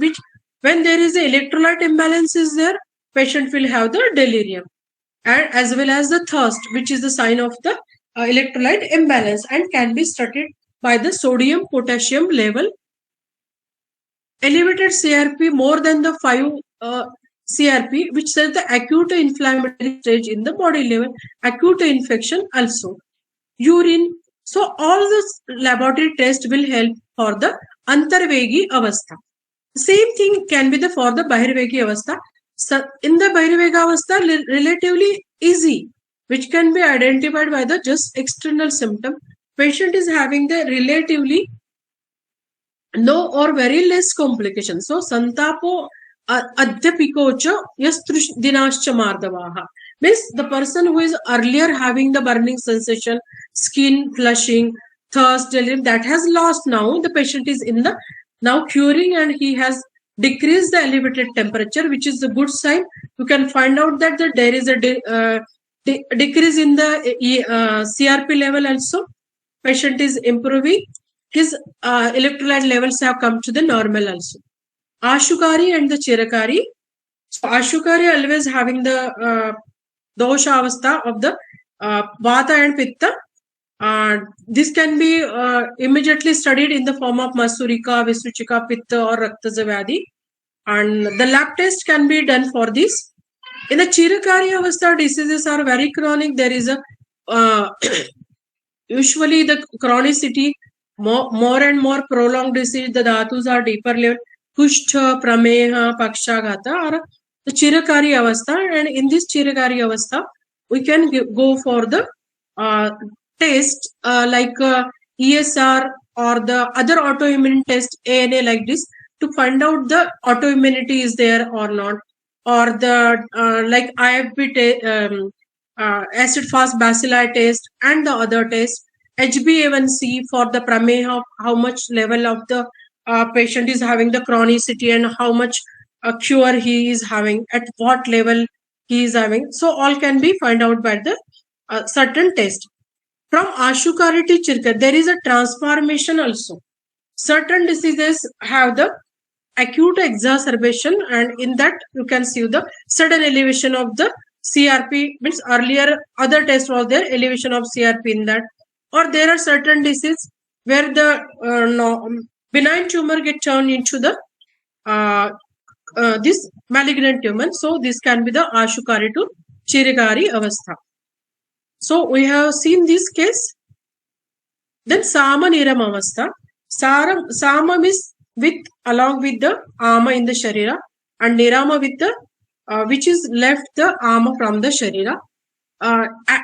when there is a electrolyte imbalance is there, patient will have the delirium, and as well as the thirst, which is the sign of the electrolyte imbalance and can be studied by the sodium potassium level. Elevated CRP more than the 5 CRP, which says the acute inflammatory stage in the body level, acute infection also. Urine. So all this laboratory test will help for the antarvegi avastha. Same thing can be the for the bahirvegi avastha. So in the bahirvegi avastha, relatively easy, which can be identified by the just external symptom. Patient is having the relatively no or very less complications. So santapo adhyapikocha yastrush dinascha mardavaha means the person who is earlier having the burning sensation, skin flushing, thirst, delirium, that has lost now. The patient is in the now curing and he has decreased the elevated temperature, which is a good sign. You can find out that there is a decrease in the CRP level also. Patient is improving. His electrolyte levels have come to the normal also. Ashukari and the Chirakari. So Ashukari always having the dosha avastha of the Vata and Pitta. This can be immediately studied in the form of Masurika, Visuchika, Pitta or Raktaja Vyadhi. And the lab test can be done for this. In the Chirakari avastha, diseases are very chronic. There is a usually the chronicity, more and more prolonged disease, the dhatus are deeper level, Kushtha, Prameha, Pakshagata, or the Chirakari Avastha. And in this Chirakari Avastha, we can go for the test like ESR or the other autoimmune test, ANA like this, to find out the autoimmunity is there or not, or the like IFB acid fast bacilli test and the other test, HbA1c for the prameha, how much level of the patient is having the chronicity and how much cure he is having, at what level he is having. So all can be find out by the certain test. From Ashukari to Chirka, there is a transformation also. Certain diseases have the acute exacerbation, and in that you can see the sudden elevation of the CRP, means earlier other test was there, elevation of CRP in that. Or there are certain diseases where the benign tumor get turned into the this malignant tumor. So this can be the Ashukari to Chirikari avastha. So we have seen this case. Then Sama Niram avastha. Sama is with along with the Ama in the Sharira, and Nirama with the which is left the Ama from the Sharira.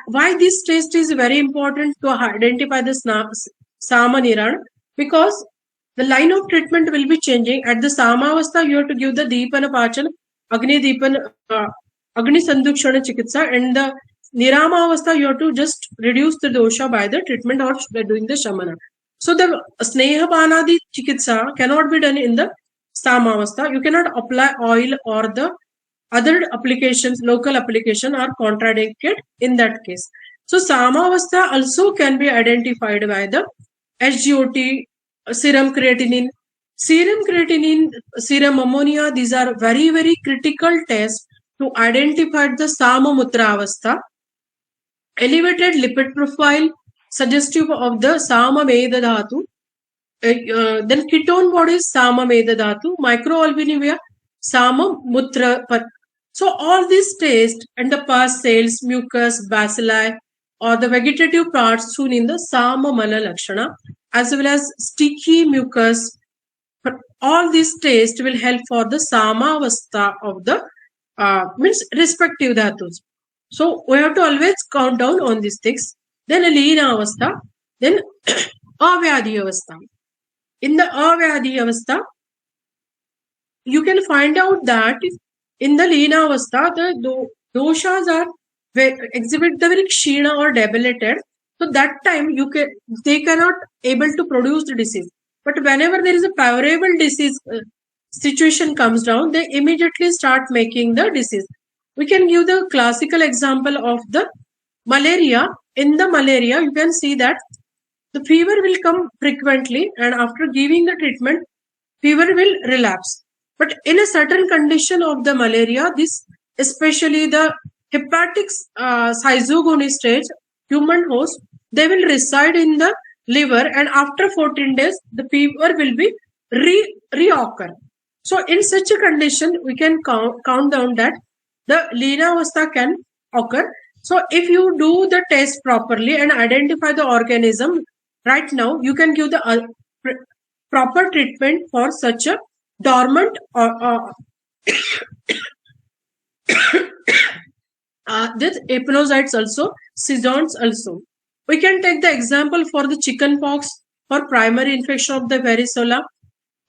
Why this test is very important to identify the Sama Niran? Because the line of treatment will be changing. At the Sama avastha, you have to give the Deepana Pachana, Agni Sandukshana Chikitsa, and the Nirama avastha, you have to just reduce the dosha by the treatment or by doing the Shamana. So the Sneha Banadi Chikitsa cannot be done in the Sama avastha. You cannot apply oil or the other applications, local application are contradicted in that case. So Samavastha also can be identified by the SGOT, serum creatinine, serum ammonia. These are very, very critical tests to identify the Samamutra avastha. Elevated lipid profile suggestive of the Samameda dhatu. Then ketone bodies Samameda dhatu, microalbuminuria Samamutra. So all these tests and the pus cells, mucus, bacilli, or the vegetative parts shown in the Samamala Lakshana, as well as sticky mucus, all these tests will help for the Samavastha of the means respective dhatus. So we have to always count down on these things. Then Alina Avastha, then Avyadhi Avastha. In the Avyadhi Avastha, you can find out that in the Lina Avastha, the doshas are exhibit the very kshina or debilitated. So that time they cannot able to produce the disease. But whenever there is a favorable disease situation comes down, they immediately start making the disease. We can give the classical example of the malaria, in the malaria, you can see that the fever will come frequently, and after giving the treatment, fever will relapse. But in a certain condition of the malaria, this especially the hepatic schizogony stage, human host, they will reside in the liver, and after 14 days, the fever will be reoccur. So in such a condition, we can count down that the Lina Avastha can occur. So if you do the test properly and identify the organism, right now you can give the proper treatment for such a dormant or this epinocytes also, seasons also. We can take the example for the chicken pox or primary infection of the varicella,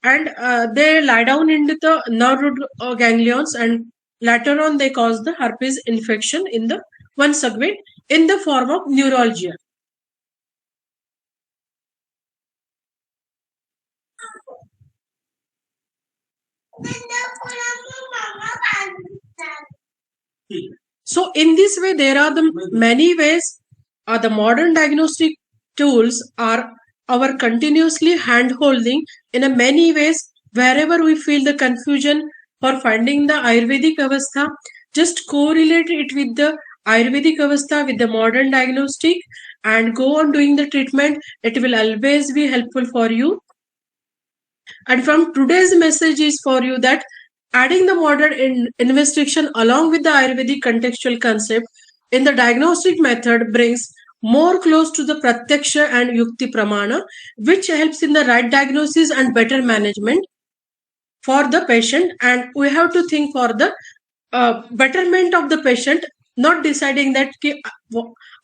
and they lie down into the nerve root ganglions, and later on they cause the herpes infection in the one segment in the form of neuralgia. So in this way, there are the many ways. The modern diagnostic tools are our continuously hand holding in a many ways. Wherever we feel the confusion for finding the Ayurvedic Avastha, just correlate it with the Ayurvedic Avastha with the modern diagnostic and go on doing the treatment. It will always be helpful for you. And from today's message is for you that adding the modern investigation along with the Ayurvedic contextual concept in the diagnostic method brings more close to the pratyaksha and yukti pramana, which helps in the right diagnosis and better management for the patient. And we have to think for the betterment of the patient, not deciding that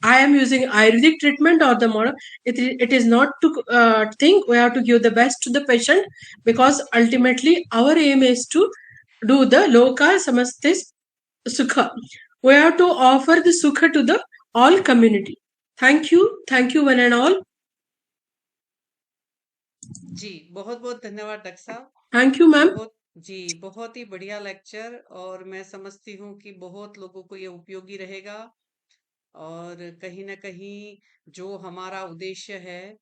I am using Ayurvedic treatment or the model. It is not to think. We have to give the best to the patient, because ultimately our aim is to do the loka samaste sukha. We have to offer the sukha to the all community. Thank you one and all. जी, बहुत-बहुत धन्यवाद doctor साहब। Thank you, ma'am. बहुत ही बढ़िया lecture, और मैं समझती हूँ कि बहुत लोगों को ये उपयोगी रहेगा। और कहीं न कहीं जो हमारा उद्देश्य है,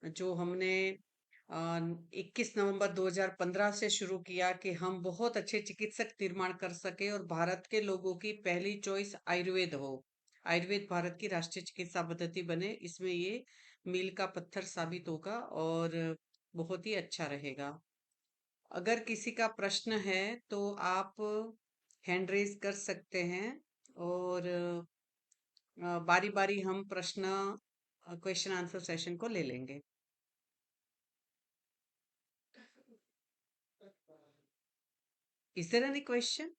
जो हमने 21 नवंबर 2015 से शुरू किया कि हम बहुत अच्छे चिकित्सक निर्माण कर सके और भारत के लोगों की पहली चॉइस आयुर्वेद हो। आयुर्वेद भारत की राष्ट्रीय चिकित्सा पद्धति बने, इसमें ये मील का पत्थर साबित होगा और बहुत ही अच्छा रहेगा। अगर किसी का प्रश्न है तो आप हैंड रेज कर सकते हैं, और बारी-बारी हम क्वेश्चन आंसर सेशन को ले लेंगे। Is there any question?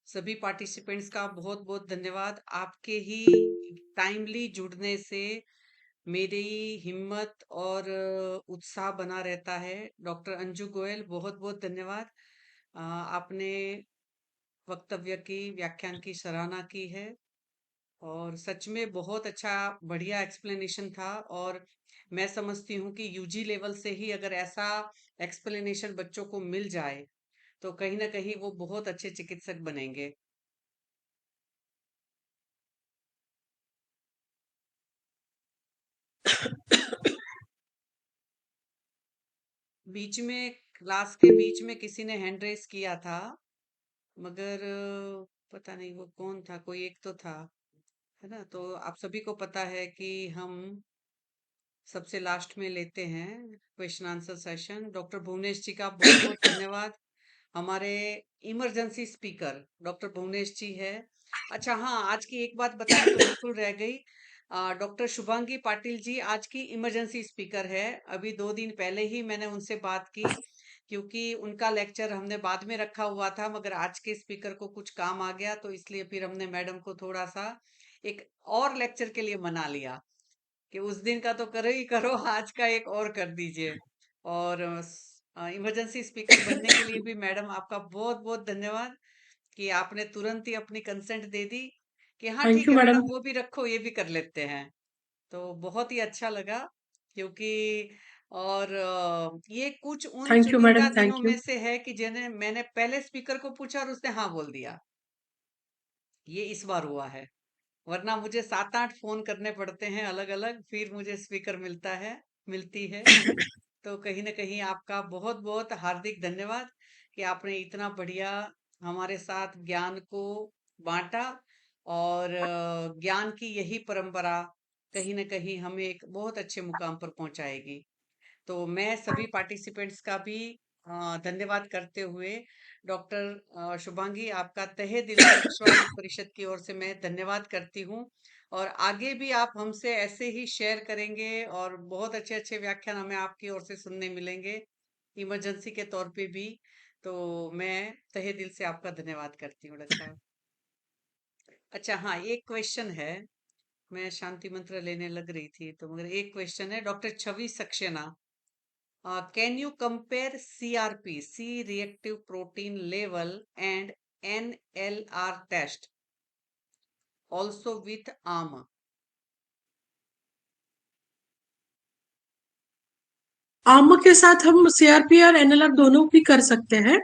सभी पार्टिसिपेंट्स का बहुत बहुत धन्यवाद। आपके ही टाइमली जुड़ने से मेरी हिम्मत और उत्साह बना रहता है। डॉक्टर अंजू गोयल, बहुत बहुत धन्यवाद। आपने वक्तव्य की, व्याख्यान की सराहना की है, और सच में बहुत अच्छा बढ़िया एक्सप्लेनेशन था। और मैं समझती हूँ कि यूजी लेवल से ही अगर ऐसा एक्सप्लेनेशन बच्चों को मिल जाए तो कहीं ना कहीं वो बहुत अच्छे चिकित्सक बनेंगे। बीच में, क्लास के बीच में किसी ने हैंड रेस किया था, मगर पता नहीं वो कौन था, कोई एक तो था, है ना। तो आप सभी को पता है कि हम सबसे लास्ट में लेते हैं question answer session. Doctor Bhuvnesh ji का बहुत बहुत धन्यवाद। हमारे emergency speaker doctor Bhuvnesh ji है। अच्छा हाँ, आज की एक बात बतानी तो बिल्कुल रह गई। डॉक्टर शुभांगी पाटिल जी आज की इमरजेंसी स्पीकर है। अभी 2 दिन पहले ही मैंने उनसे बात की, क्योंकि उनका लेक्चर हमने बाद में रखा हुआ था, मगर आज के स्पीकर को कुछ काम आ गया, तो इसलिए फिर हमने मैडम को थोड़ा सा एक और लेक्चर के लिए मना लिया कि उस दिन का तो करो ही करो, आज का एक और कर दीजिए। और इमरजेंसी स्पीकर बनने के लिए भी मैडम आपका बहुत बहुत धन्यवाद कि आपने तुरंत ही अपनी कंसेंट दे दी कि हाँ Thank ठीक you, है madam. मैडम, वो भी रखो, ये भी कर लेते हैं। तो बहुत ही अच्छा लगा, क्योंकि और ये कुछ उन Thank you, चुनिंदा madam. दिनों Thank में you. से है कि जिन्हें मैंने पहले स्पीकर को पूछा और उसने हाँ बोल दिया। ये इस बार हुआ है, वरना मुझे 7-8 फोन करने पड़ते हैं अलग अलग, फिर मुझे स्पीकर मिलती है। तो कहीं ना कहीं आपका बहुत बहुत हार्दिक धन्यवाद कि आपने इतना बढ़िया हमारे साथ ज्ञान को बांटा, और ज्ञान की यही परंपरा कहीं ना कहीं हमें एक बहुत अच्छे मुकाम पर पहुंचाएगी। तो मैं सभी पार्टिसिपेंट्स का भी धन्यवाद करते हुए डॉक्टर शुभांगी, आपका तहे दिल से विश्व आयुर्वेद परिषद की ओर से मैं धन्यवाद करती हूँ। और आगे भी आप हमसे ऐसे ही शेयर करेंगे और बहुत अच्छे अच्छे व्याख्यान हमें आपकी ओर से सुनने मिलेंगे, इमरजेंसी के तौर पे भी। तो मैं तहे दिल से आपका धन्यवाद करती हूँ डॉक्टर साहब। अच्छा हाँ, एक क्वेश्चन है। मैं शांति मंत्र लेने लग रही थी तो मगर एक क्वेश्चन है doctor Chhavi Saxena. Can you compare CRP, C reactive protein level, and NLR test also with AMA? आम के साथ हम CRP और NLR दोनों भी कर सकते हैं,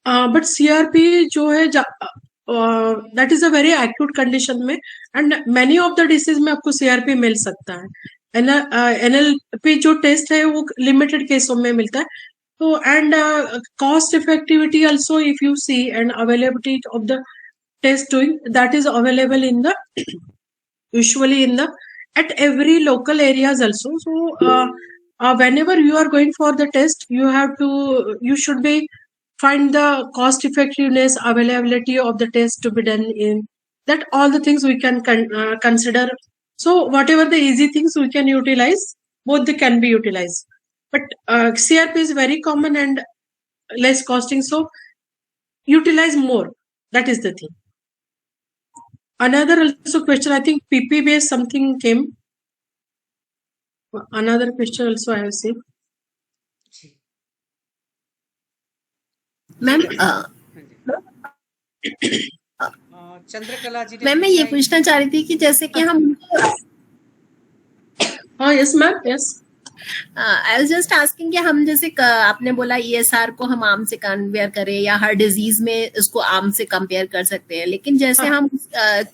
बट CRP जो है that is a very acute condition में, and many of the disease में आपको CRP मिल सकता है। NLP जो टेस्ट है वो लिमिटेड केसों में मिलता है। तो and cost effectivity also, if you see, and availability of the test doing, that is available in the usually in the at every local areas also. So whenever you are going for the test, you should be find the cost effectiveness, availability of the test to be done in that, all the things we can consider. So whatever the easy things we can utilize, both they can be utilized, but CRP is very common and less costing, so utilize more. That is the thing. Another also question, I think PP based something came. Another question also I have seen. जी ma'am हाँ जी। चंद्रकला जी ने ma'am मैं ये पूछा है। पूछना चाह रही थी कि जैसे कि हम हाँ yes ma'am, yes. I was just asking कि हम जैसे आपने बोला ESR को हम आम से कंपेयर करें या हर डिजीज में इसको आम से कंपेयर कर सकते हैं, लेकिन जैसे हम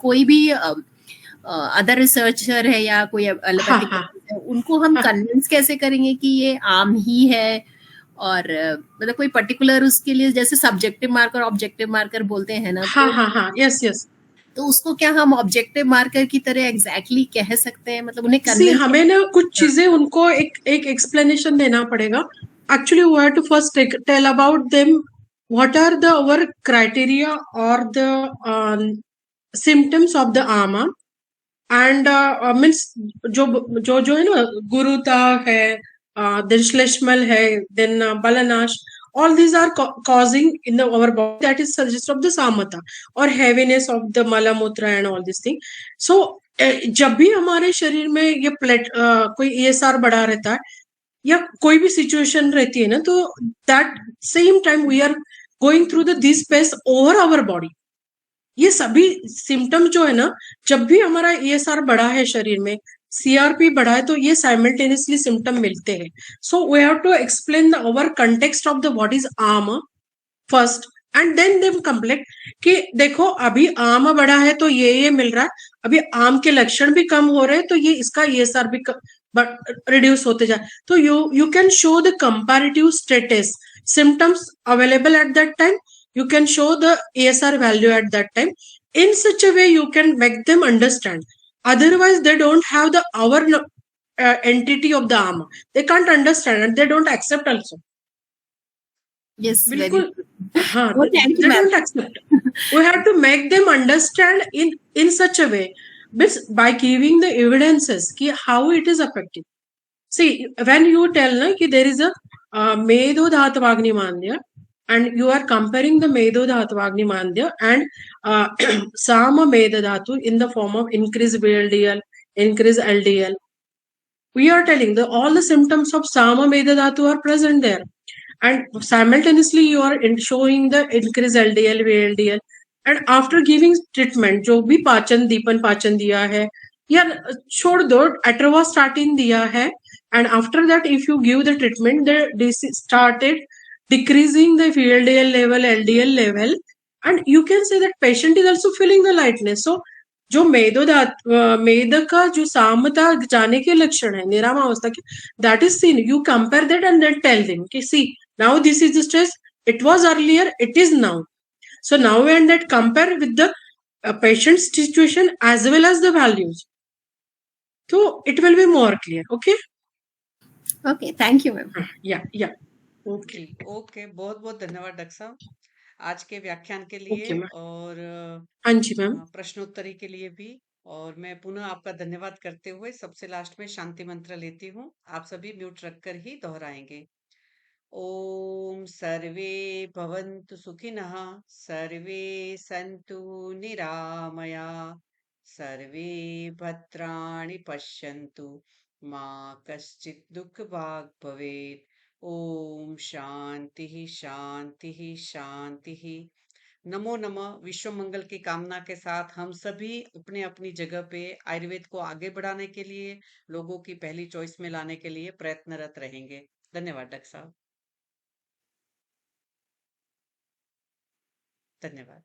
कोई भी अदर रिसर्चर है या कोई एलोपैथिक है, उनको हम कन्विंस कैसे करेंगे कि ये आम ही है, और मतलब कोई पर्टिकुलर उसके लिए जैसे सब्जेक्टिव मार्कर ऑब्जेक्टिव मार्कर बोलते हैं ना, हाँ यस यस। तो उसको क्या हम ऑब्जेक्टिव मार्कर की तरह एग्जैक्टली कह सकते हैं, मतलब उन्हें कन्विंस, हमें ना कुछ चीजें उनको एक एक्सप्लेनेशन देना पड़ेगा। Actually we have to first tell about them what are the our criteria और the symptoms of the ama, and means जो है ना, गुरुता है, then श्लेष्मल है, then balanash, all these are causing in the our body, that is suggest of the samata or heaviness of the malamutra and all these things. So जब भी हमारे शरीर में ये कोई ESR बढ़ा रहता है या कोई भी सिचुएशन रहती है ना, तो that same time we are going through this phase over our body. ये सभी सिम्टम जो है ना, जब भी हमारा ESR बढ़ा है शरीर में, CRP बढ़ा है, तो ये साइमल्टेनियसली सिम्टम मिलते हैं। So we have to explain our context of the what is um first, and then them complaint कि देखो अभी आम बढ़ा है तो ये मिल रहा है, अभी आम के लक्षण भी कम हो रहे हैं तो ये इसका ESR भी रिड्यूस होते जाए। तो you can show the comparative status symptoms available at that time. You can show the ESR value at that time. In such a way, you can make them understand. Otherwise, they don't have the our entity of the arm. They can't understand and they don't accept also. Yes, बिल्कुल हाँ, thank you, they ma'am. don't accept. We have to make them understand in such a way, by giving the evidences कि how it is effective. See, when you tell na कि there is a Medo Dhatavagni Mandya, and you are comparing the Medo Dhatavagni Mandya and Sama Meda Dhatu in the form of increased VLDL, increased LDL. We are telling all the symptoms of Sama Meda Dhatu are present there. And simultaneously you are showing the increased LDL, VLDL. And after giving treatment, जो भी पाचन दीपन पाचन दिया है यार छोड़ दो, एट्रोवास्टाटिन दिया है, and after that if you give the treatment they started decreasing the VLDL level, LDL level, and you can say that patient is also feeling the lightness. So जो मेद का जो सामता जाने के लक्षण है निराम अवस्था के, that is seen. You compare that and then tell them कि see now this is the stress, it was earlier, it is now. So now and that compare with the patient's situation as well as the values. So it will be more clear. Okay. Okay, thank you, ma'am. Yeah. Okay. जी, okay, बहुत-बहुत धन्यवाद doctor साहब आज के व्याख्यान के लिए Okay, ma'am. और हाँ जी मैम. प्रश्नोत्तरी के लिए भी। और मैं पुनः आपका धन्यवाद करते हुए सबसे लास्ट में शांति मंत्र लेती हूँ। आप सभी म्यूट रखकर ही दोहराएंगे। ओम सर्वे भवन्तु सुखिनः, सर्वे सन्तु निरामया, सर्वे भद्राणि पश्यन्तु, मा कश्चित् दुःखभाग् भवेत्। ओम शांति शांति शांति। नमो नमः। विश्व मंगल की कामना के साथ हम सभी अपने अपनी जगह पे आयुर्वेद को आगे बढ़ाने के लिए, लोगों की पहली चॉइस में लाने के लिए प्रयत्नरत रहेंगे। धन्यवाद डॉक्टर साहब। धन्यवाद।